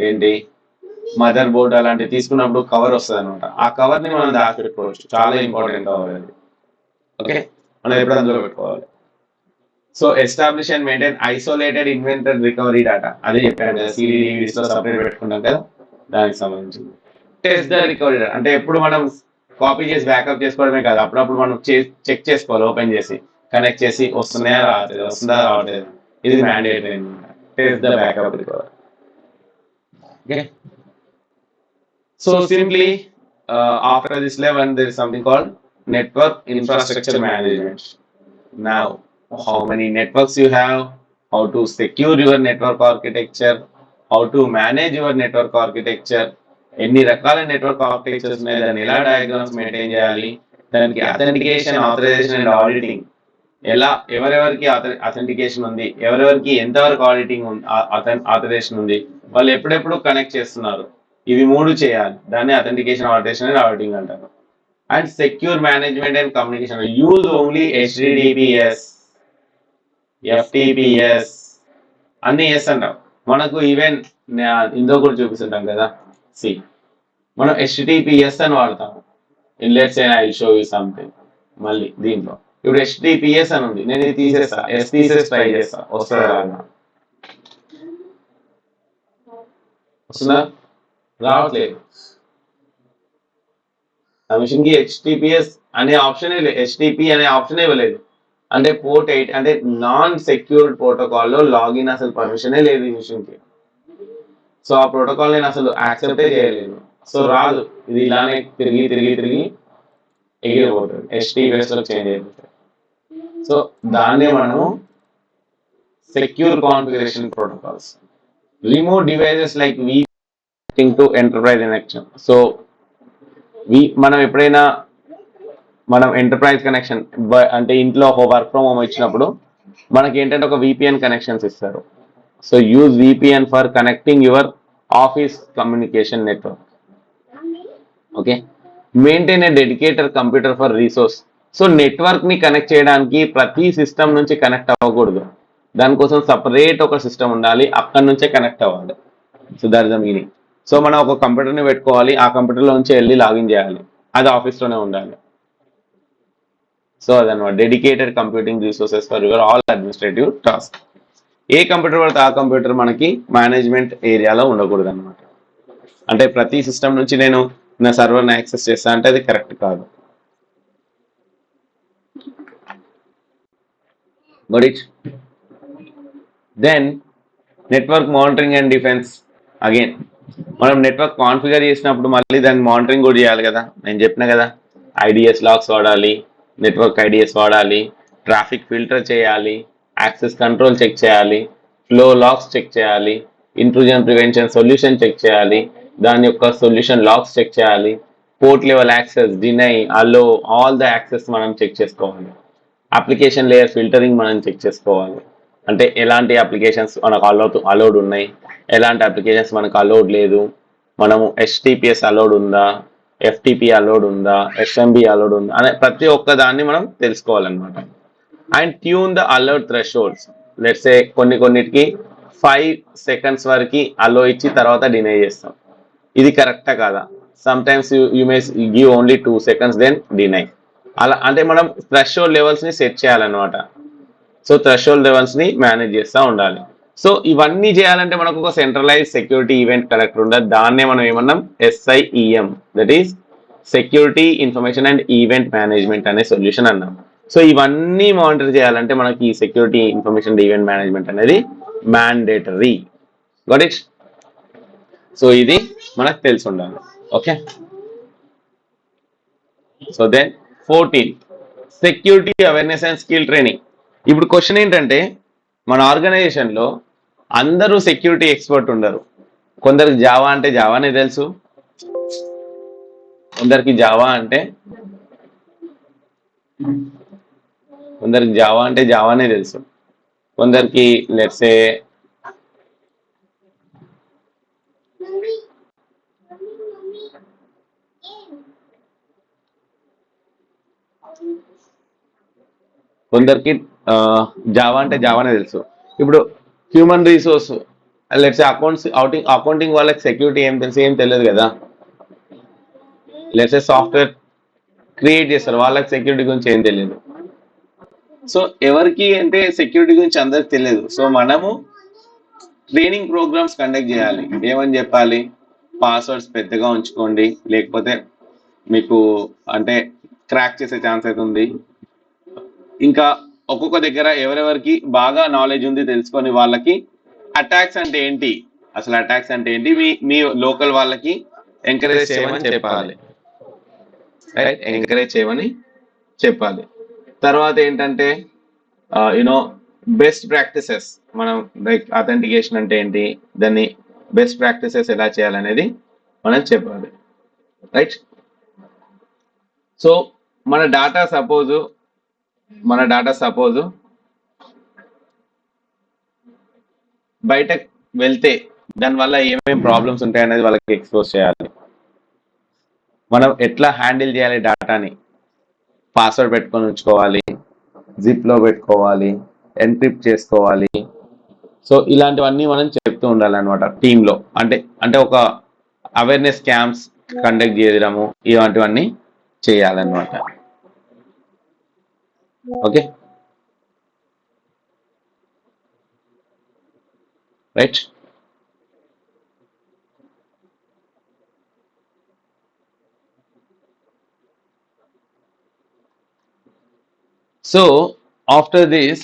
ఏంటి మదర్ బోర్డ్ అలాంటివి తీసుకున్నప్పుడు కవర్ వస్తుంది అనమాట, ఆ కవర్ ని మనం దాచి పెట్టుకోవచ్చు, చాలా ఇంపార్టెంట్ కవర్ అది. ఓకే, మనం ఎప్పుడు అందులో పెట్టుకోవాలి. So establish and maintain isolated inventor recovery data, అదే చెప్పాను కదా, సిడీస్ లో సపరేట్ పెట్టుకుంటాం కదా దానికి సంబంధించింది. టెస్ట్ ద రికవరీ డేటా అంటే ఎప్పుడు మనం కాపీ చేసి బ్యాకప్ చేసుకోవడమే కాదు, అప్పుడప్పుడు మనం చెక్ చేసుకోవాలి, ఓపెన్ చేసి కనెక్ట్ చేసి వస్తున్నాయా రావట్లేదు, వస్తుందా రావట్లేదు, ఇది మ్యాండేటరీ అనమాట. Test the backup recovery. Okay, so simply after this level there is something called network infrastructure management. Now how many networks you have, how to secure your network architecture, how to manage your network architecture, ఎన్ని రకాల network architectures ఉన్నాయి, దాన్ని ఎలా diagrams maintain చేయాలి, దానికి authentication, authorisation and auditing ఎలా, ఎవరెవరికి authentication ఉంది, ఎవరెవరికి ఎంతవరకు ఆడిటింగ్ ఉంది, ఆథరైజేషన్ ఉంది, వాళ్ళు ఎప్పుడెప్పుడు కనెక్ట్ చేస్తున్నారు, ఇవి మూడు చేయాలి. దాన్ని అథెంటికేషన్, ఆడిటేషన్ అండ్ ఆడిటింగ్ అంటారు. And secure management and communication, use only HTTPS, FTPS అన్ని ఎస్ అంటాం. మనకు ఈవెన్ ఇందులో కూడా చూపిస్తుంటాం కదా, సి మనం HTTPS అని వాడతాము. Let's say I show you something. మళ్ళీ దీంట్లో ఇప్పుడు HTTPS అని ఉంది, నేను ఇది తీసేస్తా, ఎస్ తీసేసి ట్రై చేస్తా, వస్తుందా వస్తుందా రావట్లేదు. ఆ మిషన్ కి HTTPS అనే ఆప్షన్ HTTP అనే ఆప్షన్ ఇవ్వలేదు, అంటే పోర్ట్ 8 అంటే నాన్ సెక్యూర్డ్ ప్రోటోకాల్ లో లాగిన్ అసలు పర్మిషనే లేదు ఈ మిషన్ కి. సో ఆ ప్రోటోకాల్ నేను అసలు యాక్సెప్టే చేయలేదు, సో రాదు, ఇది ఇలానే తిరిగి తిరిగి తిరిగి ఎగిరిపోతుంది, HTTPS లో చేంజ్ అయిపోతుంది. సో దాన్నే మనము secure configuration protocols. Remote devices like to enterprise connection. So మనం ఎప్పుడైనా మనం ఎంటర్ప్రైజ్ కనెక్షన్ అంటే ఇంట్లో వర్క్ ఫ్రమ్ హోమ్ ఇచ్చినప్పుడు మనకి ఏంటంటే ఒక VPN కనెక్షన్స్ ఇస్తారు. So use VPN for connecting your office communication network. Okay, maintain a dedicated computer for resource. So network ని కనెక్ట్ చేయడానికి ప్రతి సిస్టమ్ నుంచి కనెక్ట్ అవ్వకూడదు, దానికోసం సపరేట్ ఒక సిస్టమ్ ఉండాలి, అక్కడి నుంచే కనెక్ట్ అవ్వాలి. So that is the meaning. So మనం ఒక కంప్యూటర్ని పెట్టుకోవాలి, ఆ కంప్యూటర్లో నుంచి వెళ్ళి లాగిన్ చేయాలి, అది ఆఫీస్లోనే ఉండాలి. సో అదనమాట dedicated computing resources for your all administrative task. A computer పడితే ఆ కంప్యూటర్ మనకి మేనేజ్మెంట్ ఏరియాలో ఉండకూడదు అనమాట. అంటే ప్రతి సిస్టమ్ నుంచి నేను నా సర్వర్ని యాక్సెస్ చేస్తా అంటే అది కరెక్ట్ కాదు. But it then network monitoring and defence. Again మనం నెట్వర్క్ కాన్ఫిగర్ చేసినప్పుడు మళ్ళీ దాన్ని మానిటరింగ్ కూడా చేయాలి కదా. నేను చెప్పిన కదా, ఐడిఎస్ లాగ్స్ వాడాలి, నెట్వర్క్ ఐడిఎస్ వాడాలి, ట్రాఫిక్ ఫిల్టర్ చేయాలి, యాక్సెస్ కంట్రోల్ చెక్ చేయాలి, ఫ్లో లాగ్స్ చెక్ చేయాలి, ఇంట్రూజన్ ప్రివెన్షన్ సొల్యూషన్ చెక్ చేయాలి, దాని యొక్క సొల్యూషన్ లాగ్స్ చెక్ చేయాలి, port level access, deny, allow, all the access మనం చెక్ చేసుకోవాలి. అప్లికేషన్ లేయర్ ఫిల్టరింగ్ మనం చెక్ చేసుకోవాలి. అంటే ఎలాంటి అప్లికేషన్స్ మనకు అలౌడ్ ఉన్నాయి, ఎలాంటి అప్లికేషన్స్ మనకు అలౌడ్ లేదు, మనము హెచ్టిపిఎస్ అలౌడ్ ఉందా, ఎఫ్టిపి అలౌడ్ ఉందా, ఎస్ఎంబి అలౌడ్ ఉందా అనే ప్రతి ఒక్క దాన్ని మనం తెలుసుకోవాలన్నమాట. And tune the allowed thresholds. Let's say కొన్నిటికి 5 సెకండ్స్ వరకు అలో ఇచ్చి తర్వాత డినై చేస్తాం. ఇది కరెక్టా కాదా? Some times you may give only 2 seconds then deny. అలా అంటే మనం థ్రెషోల్డ్ లెవెల్స్ ని సెట్ చేయాలన్నమాట. సో థ్రెషోల్డ్ లెవెల్స్ ని మేనేజ్ చేస్తూ ఉండాలి. సో ఇవన్నీ చేయాలంటే మనకు ఒక సెంట్రలైజ్ సెక్యూరిటీ ఈవెంట్ కలెక్టర్ ఉండాలి. దాన్నే మనం ఏమన్నాం, SIEM, that is security information and event management అనే సొల్యూషన్ అన్నాం. సో ఇవన్నీ మానిటర్ చేయాలంటే మనకి ఈ సెక్యూరిటీ ఇన్ఫర్మేషన్ ఈవెంట్ మేనేజ్మెంట్ అనేది మ్యాండేటరీ. Got it? సో ఇది మనకు తెలిసి ఉండాలి. Okay. So then 14 security awareness and skill training. ఇప్పుడు క్వశ్చన్ ఏంటంటే, మన ఆర్గనైజేషన్లో అందరూ సెక్యూరిటీ ఎక్స్పర్ట్ ఉండరు. కొందరికి జావా అంటే జావానే తెలుసు, కొందరికి జావా అంటే జావానే తెలుసు, కొందరికి లెట్స్ ఏ కొందరికి జావా అంటే జావానే తెలుసు. ఇప్పుడు హ్యూమన్ రిసోర్స్, లెట్స్ అకౌంటింగ్ వాళ్ళకి సెక్యూరిటీ ఏం తెలుసు? ఏం తెలియదు కదా. లెట్స్ సాఫ్ట్వేర్ క్రియేట్ చేస్తారు, వాళ్ళకి సెక్యూరిటీ గురించి ఏం తెలియదు. సో ఎవరికి అంటే సెక్యూరిటీ గురించి అందరికి తెలియదు. సో మనము ట్రైనింగ్ ప్రోగ్రామ్స్ కండక్ట్ చేయాలి. ఏమని చెప్పాలి? పాస్వర్డ్స్ పెద్దగా ఉంచుకోండి, లేకపోతే మీకు అంటే క్రాక్ చేసే ఛాన్స్ అవుతుంది. ఇంకా ఒక్కొక్క దగ్గర ఎవరెవరికి బాగా నాలెడ్జ్ ఉంది తెలుసుకొని వాళ్ళకి అటాక్స్ అంటే ఏంటి, అసలు అటాక్స్ అంటే ఏంటి మీ లోకల్ వాళ్ళకి ఎంకరేజ్ చేయమని చెప్పాలి. రైట్, ఎంకరేజ్ చేయమని చెప్పాలి. తర్వాత ఏంటంటే యునో బెస్ట్ ప్రాక్టీసెస్, మనం లైక్ అథెంటికేషన్ అంటే ఏంటి, దాన్ని బెస్ట్ ప్రాక్టీసెస్ ఎలా చేయాలనేది మనం చెప్పాలి. రైట్. సో మన డాటా సపోజ్ బయటకు వెళ్తే దానివల్ల ఏమేమి ప్రాబ్లమ్స్ ఉంటాయి అనేది వాళ్ళకి ఎక్స్పోజ్ చేయాలి. మనం ఎట్లా హ్యాండిల్ చేయాలి డేటాని, పాస్వర్డ్ పెట్టుకొని ఉంచుకోవాలి, జిప్లో పెట్టుకోవాలి, ఎన్క్రిప్ట్ చేసుకోవాలి. సో ఇలాంటివన్నీ మనం చెప్తూ ఉండాలి అనమాట టీంలో. అంటే ఒక అవేర్నెస్ క్యాంప్స్ కండక్ట్ చేయడము, ఇలాంటివన్నీ చేయాలన్నమాట. Okay, right. So after this,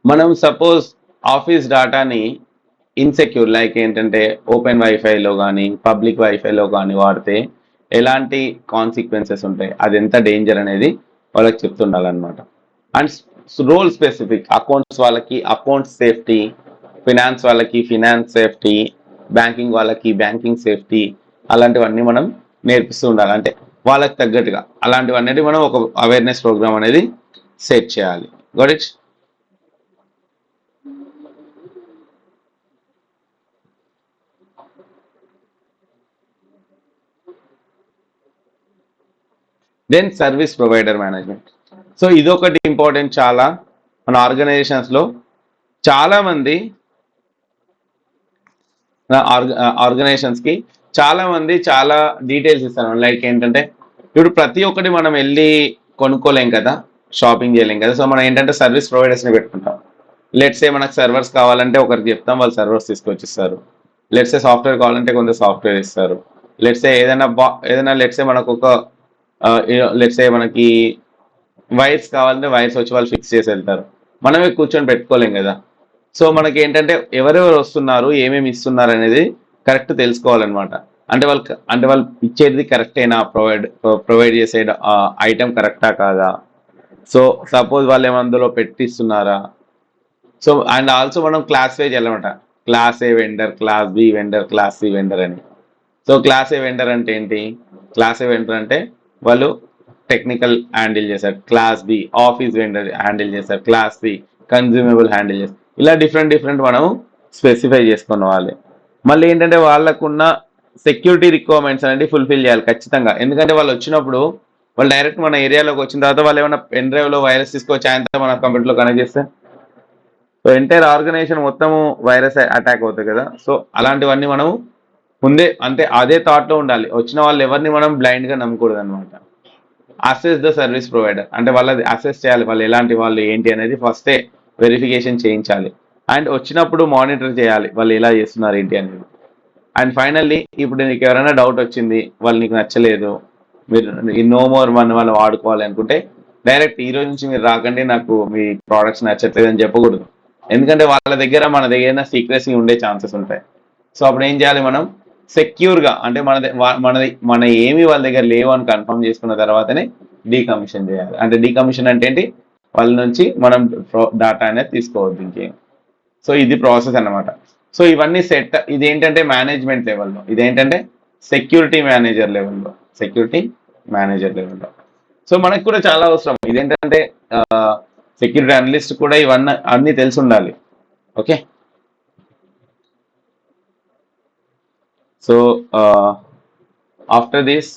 మనం సపోజ్ ఆఫీస్ డాటాని ఇన్సెక్యూర్, లైక్ ఏంటంటే ఓపెన్ వైఫైలో కానీ పబ్లిక్ వైఫైలో కానీ వాడితే ఎలాంటి కాన్సిక్వెన్సెస్ ఉంటాయి, అది ఎంత డేంజర్ అనేది వాళ్ళకి చెప్తుండాలన్నమాట. అండ్ రోల్ స్పెసిఫిక్, అకౌంట్స్ వాళ్ళకి అకౌంట్ సేఫ్టీ, ఫినాన్స్ వాళ్ళకి ఫినాన్స్ సేఫ్టీ, బ్యాంకింగ్ వాళ్ళకి బ్యాంకింగ్ సేఫ్టీ, అలాంటివన్నీ మనం నేర్పిస్తూ ఉండాలి. అంటే వాళ్ళకి తగ్గట్టుగా అలాంటివన్నీ మనం ఒక అవేర్నెస్ ప్రోగ్రామ్ అనేది సెట్ చేయాలి. Got it? Then service provider management. So ఇదొకటి ఇంపార్టెంట్. చాలా మన ఆర్గనైజేషన్స్లో చాలామంది ఆర్గనైజేషన్స్కి చాలా డీటెయిల్స్ ఇస్తారు. లైక్ ఏంటంటే ఇప్పుడు ప్రతి ఒక్కటి మనం వెళ్ళి కొనుక్కోలేం కదా, షాపింగ్ చేయలేం కదా. సో మనం ఏంటంటే సర్వీస్ ప్రొవైడర్స్ని పెట్టుకుంటాం. లెట్సే మనకు సర్వర్స్ కావాలంటే ఒకరికి చెప్తాం, వాళ్ళు సర్వర్స్ తీసుకొచ్చిస్తారు. లెట్సే సాఫ్ట్వేర్ కావాలంటే కొంత సాఫ్ట్వేర్ ఇస్తారు. లెట్సే ఏదైనా లెట్సే మనకు ఒక లెట్సే మనకి వైర్స్ కావాలంటే వైర్స్ వచ్చి వాళ్ళు ఫిక్స్ చేసి వెళ్తారు, మనమే కూర్చొని పెట్టుకోలేం కదా. సో మనకి ఏంటంటే ఎవరెవరు వస్తున్నారు, ఏమేమి ఇస్తున్నారు అనేది కరెక్ట్ తెలుసుకోవాలన్నమాట. అంటే వాళ్ళు ఇచ్చేది కరెక్టేనా, ప్రొవైడ్ చేసే ఐటమ్ కరెక్టా కాదా. సో సపోజ్ వాళ్ళు ఏమందులో పెట్టిస్తున్నారా. సో అండ్ ఆల్సో మనం క్లాస్ వైజ్ వెళ్ళమాట, class A vendor, class B vendor, class C vendor అని. సో క్లాస్ ఏ వెండర్ అంటే ఏంటి, క్లాస్ ఏ వెండర్ అంటే వాళ్ళు టెక్నికల్ హ్యాండిల్ చేస్తారు, class B office vendor handle చేస్తారు, క్లాస్ సి కన్జ్యూమబుల్ హ్యాండిల్ చేస్తారు. ఇలా డిఫరెంట్ మనం స్పెసిఫై చేసుకున్న వాళ్ళే. మళ్ళీ ఏంటంటే వాళ్ళకున్న సెక్యూరిటీ రిక్వైర్మెంట్స్ అనేది ఫుల్ఫిల్ చేయాలి ఖచ్చితంగా. ఎందుకంటే వాళ్ళు వచ్చినప్పుడు వాళ్ళు డైరెక్ట్ మన ఏరియాలోకి వచ్చిన తర్వాత వాళ్ళు ఏమైనా పెన్ డ్రైవ్లో వైరస్ తీసుకొచ్చి ఆయన మన కంప్యూటర్లో కనెక్ట్ చేస్తే సో ఎంటైర్ ఆర్గనైజేషన్ మొత్తము వైరస్ అటాక్ అవుతాయి కదా. సో అలాంటివన్నీ మనం ముందే అంటే అదే థాట్లో ఉండాలి. వచ్చిన వాళ్ళు ఎవరిని మనం బ్లైండ్గా నమ్మకూడదు అనమాట. అసెస్ ద సర్వీస్ ప్రొవైడర్ అంటే వాళ్ళది అసెస్ చేయాలి, వాళ్ళు ఎలాంటి వాళ్ళు ఏంటి అనేది ఫస్టే వెరిఫికేషన్ చేయించాలి. అండ్ వచ్చినప్పుడు మానిటర్ చేయాలి వాళ్ళు ఎలా చేస్తున్నారు ఏంటి అనేది. అండ్ ఫైనల్లీ ఇప్పుడు నీకు ఎవరైనా డౌట్ వచ్చింది, వాళ్ళు నీకు నచ్చలేదు, మీరు నో మోర్ వాళ్ళు వాడుకోవాలి అనుకుంటే డైరెక్ట్ ఈ రోజు నుంచి మీరు రాకండి, నాకు మీ ప్రోడక్ట్స్ నచ్చట్లేదు అని చెప్పకూడదు. ఎందుకంటే వాళ్ళ దగ్గర మన దగ్గర సీక్రెసీ ఉండే ఛాన్సెస్ ఉంటాయి. సో అప్పుడు ఏం చేయాలి, మనం సెక్యూర్గా అంటే మన ఏమి వాళ్ళ దగ్గర లేవు అని కన్ఫర్మ్ చేసుకున్న తర్వాతనే డీకమిషన్ చేయాలి. అంటే డీకమిషన్ అంటే ఏంటి, వాళ్ళ నుంచి మనం డేటా అనేది తీసుకోవద్దు ఇంకేం. సో ఇది ప్రాసెస్ అన్నమాట. సో ఇవన్నీ సెట్, ఇదేంటంటే మేనేజ్మెంట్ లెవెల్లో, ఇదేంటంటే సెక్యూరిటీ మేనేజర్ లెవెల్లో, సో మనకు కూడా చాలా అవసరం. ఇదేంటంటే సెక్యూరిటీ అనలిస్ట్ కూడా ఇవన్నీ అన్నీ తెలిసి ఉండాలి. Okay, so after this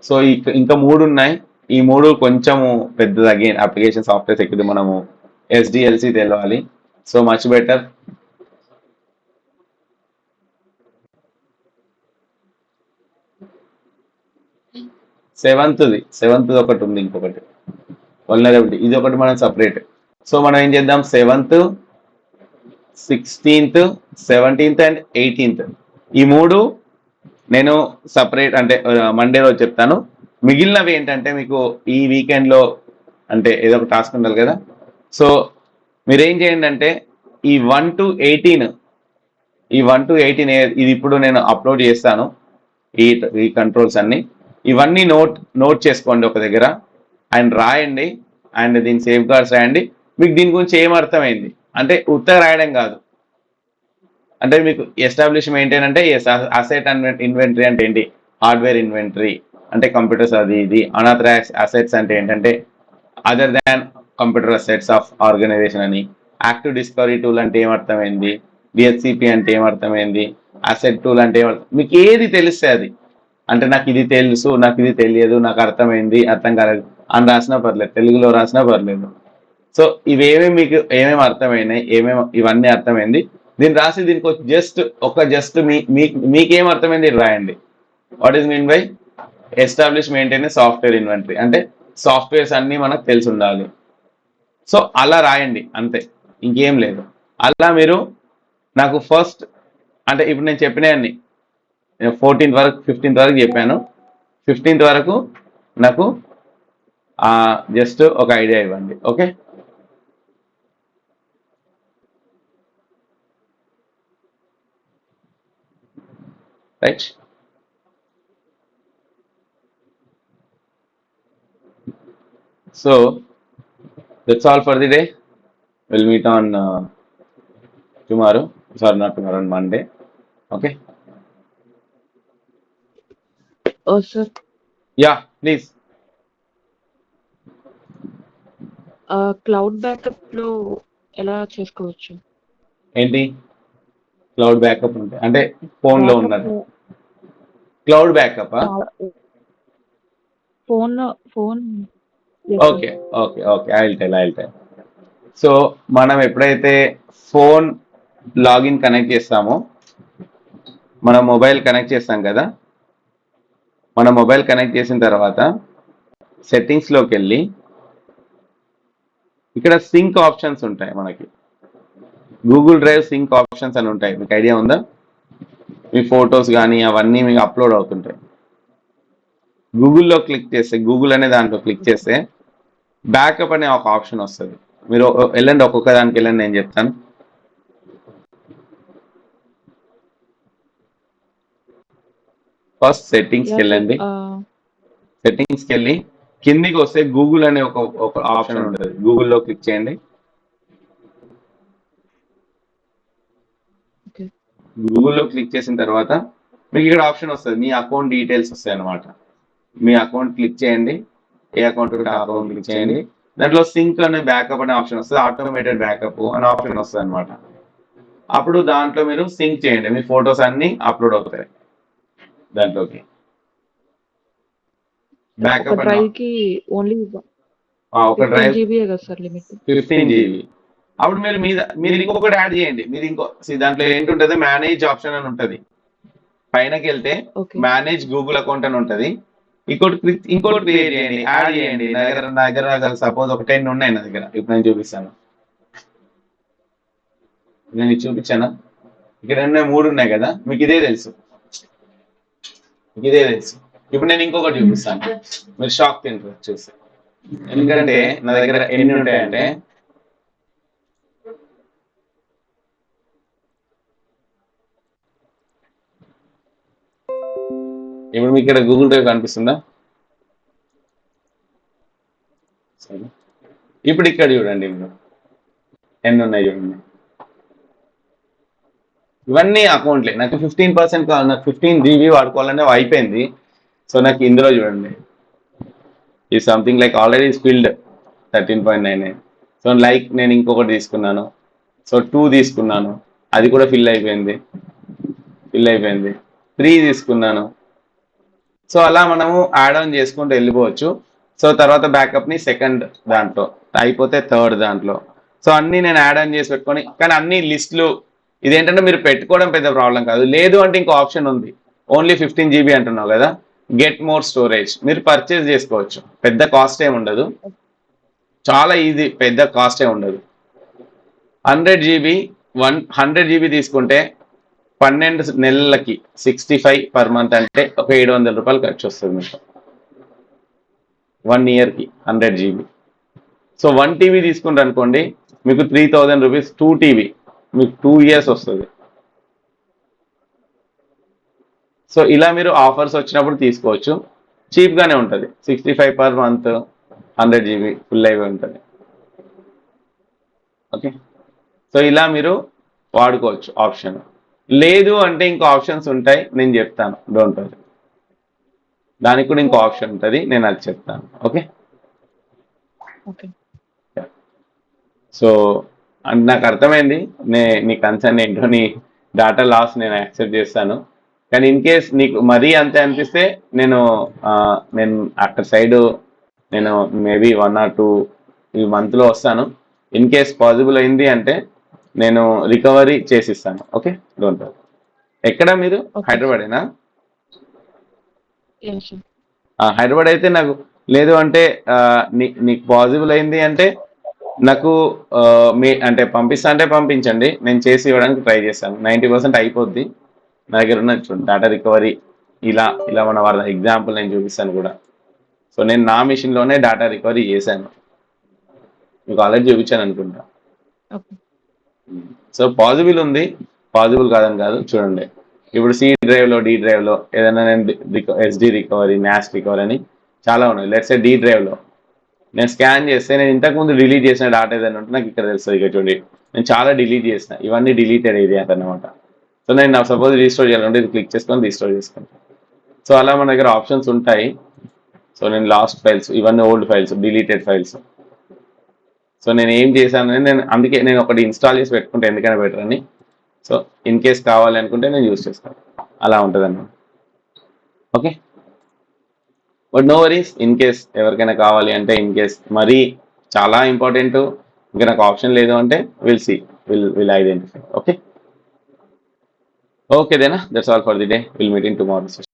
so ఇంకా 3 ఉన్నాయి. ఈ 3 కొంచెము పెద్దది. అగైన్ అప్లికేషన్ సాఫ్ట్వేర్ సెక్యూరిటీ మనము ఎస్డిఎల్సి తెలవాలి. So much better. సెవెంత్ ఒకటి ఉంది, ఇంకొకటి వల్నరబిలిటీ, ఇది ఒకటి మనం సపరేట్. సో మనం ఏం చేద్దాం, 7th 16th 17th and 18th ఈ 3 నేను సపరేట్ అంటే మండే రోజు చెప్తాను. మిగిలినవి ఏంటంటే మీకు ఈ వీకెండ్లో అంటే ఏదో ఒక టాస్క్ ఉండాలి కదా. సో మీరేం చేయండి అంటే ఈ 1 to 18 ఇది ఇప్పుడు నేను అప్లోడ్ చేస్తాను, ఈ కంట్రోల్స్ అన్ని ఇవన్నీ నోట్ చేసుకోండి ఒక దగ్గర అండ్ రాయండి. అండ్ దీని సేఫ్ గార్డ్స్ రాయండి. మీకు దీని గురించి ఏం అర్థమైంది అంటే ఉత్తగా రాయడం కాదు, అంటే మీకు ఎస్టాబ్లిష్ మెయింటైన్ అంటే అసెట్ అండ్ ఇన్వెంటరీ అంటే ఏంటి, హార్డ్వేర్ ఇన్వెంటరీ అంటే కంప్యూటర్స్ అది ఇది. అనాథరైజ్డ్ అసెట్స్ అంటే ఏంటంటే other than computer assets of organization అని. యాక్టివ్ డిస్కవరీ టూల్ అంటే ఏమర్థమైంది, డిహెచ్సిపి అంటే ఏమర్థమైంది, అసెట్ టూల్ అంటే మీకు ఏది తెలిస్తే అది, అంటే నాకు ఇది తెలుసు, నాకు ఇది తెలియదు, నాకు అర్థమైంది, అర్థం కాలేదు అని రాసినా పర్లేదు, తెలుగులో రాసినా పర్లేదు. సో ఇవేమేమి మీకు ఏమేమి అర్థమైనాయి, ఇవన్నీ అర్థమైంది దీన్ని రాసి దీనికి జస్ట్ మీకేం అర్థమైంది రాయండి. What is mean by establish maintain software inventory అంటే సాఫ్ట్వేర్స్ అన్నీ మనకు తెలిసి ఉండాలి. సో అలా రాయండి అంతే, ఇంకేం లేదు. అలా మీరు నాకు ఫస్ట్ అంటే ఇప్పుడు నేను చెప్పినవన్నీ 14th వరకు 15th వరకు చెప్పాను. 15th వరకు నాకు జస్ట్ ఒక ఐడియా ఇవ్వండి. Okay, right. So that's all for the day. We'll meet on tomorrow. Sorry, not tomorrow, on Monday. Okay. Oh, sir. Yeah, please. Cloud బ్యాకప్లో ఎలా చేసుకోవచ్చు? ఏంటి క్లౌడ్ బ్యాకప్ అంటే ఫోన్లో ఉన్నది cloud backup? Phone okay okay okay, I will tell. So మనం ఎప్పుడైతే phone login connect చేస్తామో, మన మొబైల్ కనెక్ట్ చేస్తాం కదా, మన మొబైల్ కనెక్ట్ చేసిన తర్వాత సెట్టింగ్స్లోకి వెళ్ళి ఇక్కడ సింక్ ఆప్షన్స్ ఉంటాయి, మనకి గూగుల్ డ్రైవ్ సింక్ ఆప్షన్స్ అని ఉంటాయి. మీకు ఐడియా ఉందా? మీ ఫొటోస్ కానీ అవన్నీ మీకు అప్లోడ్ అవుతుంటాయి. గూగుల్లో క్లిక్ చేస్తే, గూగుల్ అనే దాంట్లో క్లిక్ చేస్తే బ్యాకప్ అనే ఒక ఆప్షన్ వస్తుంది. మీరు వెళ్ళండి, ఒక్కొక్క దానికి వెళ్ళండి, నేను చెప్తాను. ఫస్ట్ సెట్టింగ్స్కి యాహ్! సార్. వెళ్ళండి. సెట్టింగ్స్కి వెళ్ళి కిందికి వస్తే గూగుల్ అనే ఒక ఆప్షన్ ఉంటుంది. గూగుల్లో క్లిక్ చేయండి. ఓకే. గూగుల్లో క్లిక్ చేసిన తర్వాత మీకు ఇక్కడ ఆప్షన్ వస్తుంది, మీ అకౌంట్ డీటెయిల్స్ వస్తాయి అన్నమాట. మీ అకౌంట్ క్లిక్ చేయండి. ఏ అకౌంట్ ఉంటే ఆ అకౌంట్ క్లిక్ చేయండి. దాంట్లో సింక్ అనే బ్యాకప్ అనే ఆప్షన్ వస్తుంది, ఆటోమేటెడ్ బ్యాకప్ అనే ఆప్షన్ వస్తుంది అనమాట. అప్పుడు దాంట్లో మీరు సింక్ చేయండి, మీ ఫొటోస్ అన్ని అప్లోడ్ అవుతాయి దాంట్లోకి. ఒక బ్యాకప్ అనే డ్రైవ్‌కి ఓన్లీ ఒక 15 డ్రైవ్ జీబీయే కదా సార్ లిమిట్? 15 జీబీ. అప్పుడు మీరు ఇంకొకటి యాడ్ చేయండి. మీరు దాంట్లో ఏంటుంటది, మేనేజ్ ఆప్షన్ అని ఉంటుంది. పైనకి వెళ్తే ఓకే. మేనేజ్ గూగుల్ అకౌంట్ అని ఉంటుంది. ఇంకోటి క్రియేట్ చేయండి, యాడ్ చేయండి. నా దగ్గర సపోజ్ ఒక 10 ఉన్నాయి నా దగ్గర. ఇప్పుడు నేను చూపిస్తాను. నేను ఇది చూపించానా? ఇక్కడ 3 ఉన్నాయి కదా, మీకు ఇదే తెలుసు. ఇప్పుడు నేను ఇంకొకటి చూపిస్తాను, మీరు షాక్ తింటారు చూసి. ఎందుకంటే నా దగ్గర ఎన్ని ఉంటాయంటే, ఇప్పుడు మీకు ఇక్కడ గూగుల్ డ్రైవ్ కనిపిస్తుందా? ఇప్పుడు ఇక్కడ చూడండి, మీరు ఎన్ని ఉన్నాయి చూడండి. ఇవన్నీ అకౌంట్లే. నాకు 15% కావాలి, నాకు 15 జీబీ వాడుకోవాలనే అయిపోయింది. సో నాకు ఇందులో చూడండి, ఈ something like already filled 13.99. So like నేను ఇంకొకటి తీసుకున్నాను, సో 2 తీసుకున్నాను, అది కూడా ఫిల్ అయిపోయింది. 3 తీసుకున్నాను. సో అలా మనము యాడ్ ఆన్ చేసుకుంటూ వెళ్ళిపోవచ్చు. సో తర్వాత బ్యాకప్ని సెకండ్ దాంట్లో అయిపోతే థర్డ్ దాంట్లో. సో అన్నీ నేను యాడ్ ఆన్ చేసి పెట్టుకొని, కానీ అన్ని లిస్టులు ఇదేంటంటే మీరు పెట్టుకోవడం పెద్ద ప్రాబ్లం కాదు. లేదు అంటే ఇంకో ఆప్షన్ ఉంది, ఓన్లీ 15 జీబీ అంటున్నావు కదా, గెట్ మోర్ స్టోరేజ్ మీరు పర్చేస్ చేసుకోవచ్చు. పెద్ద కాస్ట్ ఏమి ఉండదు, చాలా ఈజీ, పెద్ద కాస్ట్ ఏమి ఉండదు. 100 జీబీ 100 జీబీ తీసుకుంటే 12 నెలలకి 65 పర్ మంత్ అంటే ఒక 700 రూపాయలు ఖర్చు వస్తుంది మీకు 1 ఇయర్కి 100 జీబీ. సో 1 టీవీ తీసుకుంటారు అనుకోండి, మీకు 3000 రూపీస్ 2 టీవీ మీకు 2 ఇయర్స్ వస్తుంది. సో ఇలా మీరు ఆఫర్స్ వచ్చినప్పుడు తీసుకోవచ్చు, చీప్గానే ఉంటుంది. 65 పర్ మంత్ 100 జీబీ ఫుల్ అయిపోయి ఉంటుంది. ఓకే, సో ఇలా మీరు వాడుకోవచ్చు ఆప్షన్. లేదు అంటే ఇంకో ఆప్షన్స్ ఉంటాయి, నేను చెప్తాను, డోంట్ వరీ. దానికి కూడా ఇంకో ఆప్షన్ ఉంటుంది, నేను అది చెప్తాను. ఓకే, సో నాకు అర్థమైంది నీ కన్సర్న్ ఏంటో, నీ డాటా లాస్ నేను యాక్సెప్ట్ చేస్తాను. కానీ ఇన్ కేస్ నీకు మరీ అంతే అనిపిస్తే నేను అక్కడ సైడ్ నేను మేబీ 1 or 2 ఈ మంత్లో వస్తాను. ఇన్ కేస్ పాసిబుల్ అయింది అంటే నేను రికవరీ చేసిస్తాను. Okay, don't worry. ఎక్కడ మీరు? హైదరాబాదేనా? హైదరాబాద్ అయితే నాకు లేదు అంటే నీకు పాసిబుల్ అయింది అంటే నాకు అంటే పంపిస్తా అంటే పంపించండి, నేను చేసి ఇవ్వడానికి ట్రై చేస్తాను. 90% అయిపోద్ది నా దగ్గర ఉన్న డేటా రికవరీ. ఇలా మన వాళ్ళ ఎగ్జాంపుల్ నేను చూపిస్తాను కూడా. సో నేను నా మిషన్లోనే డేటా రికవరీ చేశాను, మీకు ఆల్రెడీ చూపించాను అనుకుంటా. సో పాసిబుల్ ఉంది, పాసిబుల్ కాదని కాదు. చూడండి, ఇప్పుడు C డ్రైవ్లో, D డ్రైవ్లో ఏదైనా నేను SD రికవరీ, NAS రికవరీ అని చాలా ఉన్నాయి. లెట్స్ D డ్రైవ్లో నేను స్కాన్ చేస్తే, నేను ఇంతకుముందు డిలీట్ చేసిన డాటా ఏదైనా ఉంటే నాకు ఇక్కడ తెలుస్తుంది. ఇక చూడండి, నేను చాలా డిలీట్ చేసిన, ఇవన్నీ డిలీటెడ్ ఏరియాస్ అనమాట. సో నేను నా సపోజ్ రీస్టోర్ చేయాలంటే ఇది క్లిక్ చేసుకొని రీస్టోర్ చేసుకుంటాను. సో అలా మన దగ్గర ఆప్షన్స్ ఉంటాయి. సో నేను లాస్ట్ ఫైల్స్, ఇవన్నీ old files, deleted files. So నేను ఏం చేశానని అందుకే నేను ఒకటి ఇన్స్టాల్ చేసి పెట్టుకుంటే ఎందుకైనా బెటర్ అని. సో ఇన్ కేస్ కావాలి అనుకుంటే నేను యూజ్ చేస్తాను, అలా ఉంటుంది అన్నమాట. Okay, but no worries. In case ఎవరికైనా కావాలి అంటే, ఇన్ కేస్ మరీ చాలా ఇంపార్టెంట్ ఇంకా నాకు ఆప్షన్ లేదు అంటే will identify. Okay, then that's all for the day. Will meet in tomorrow session.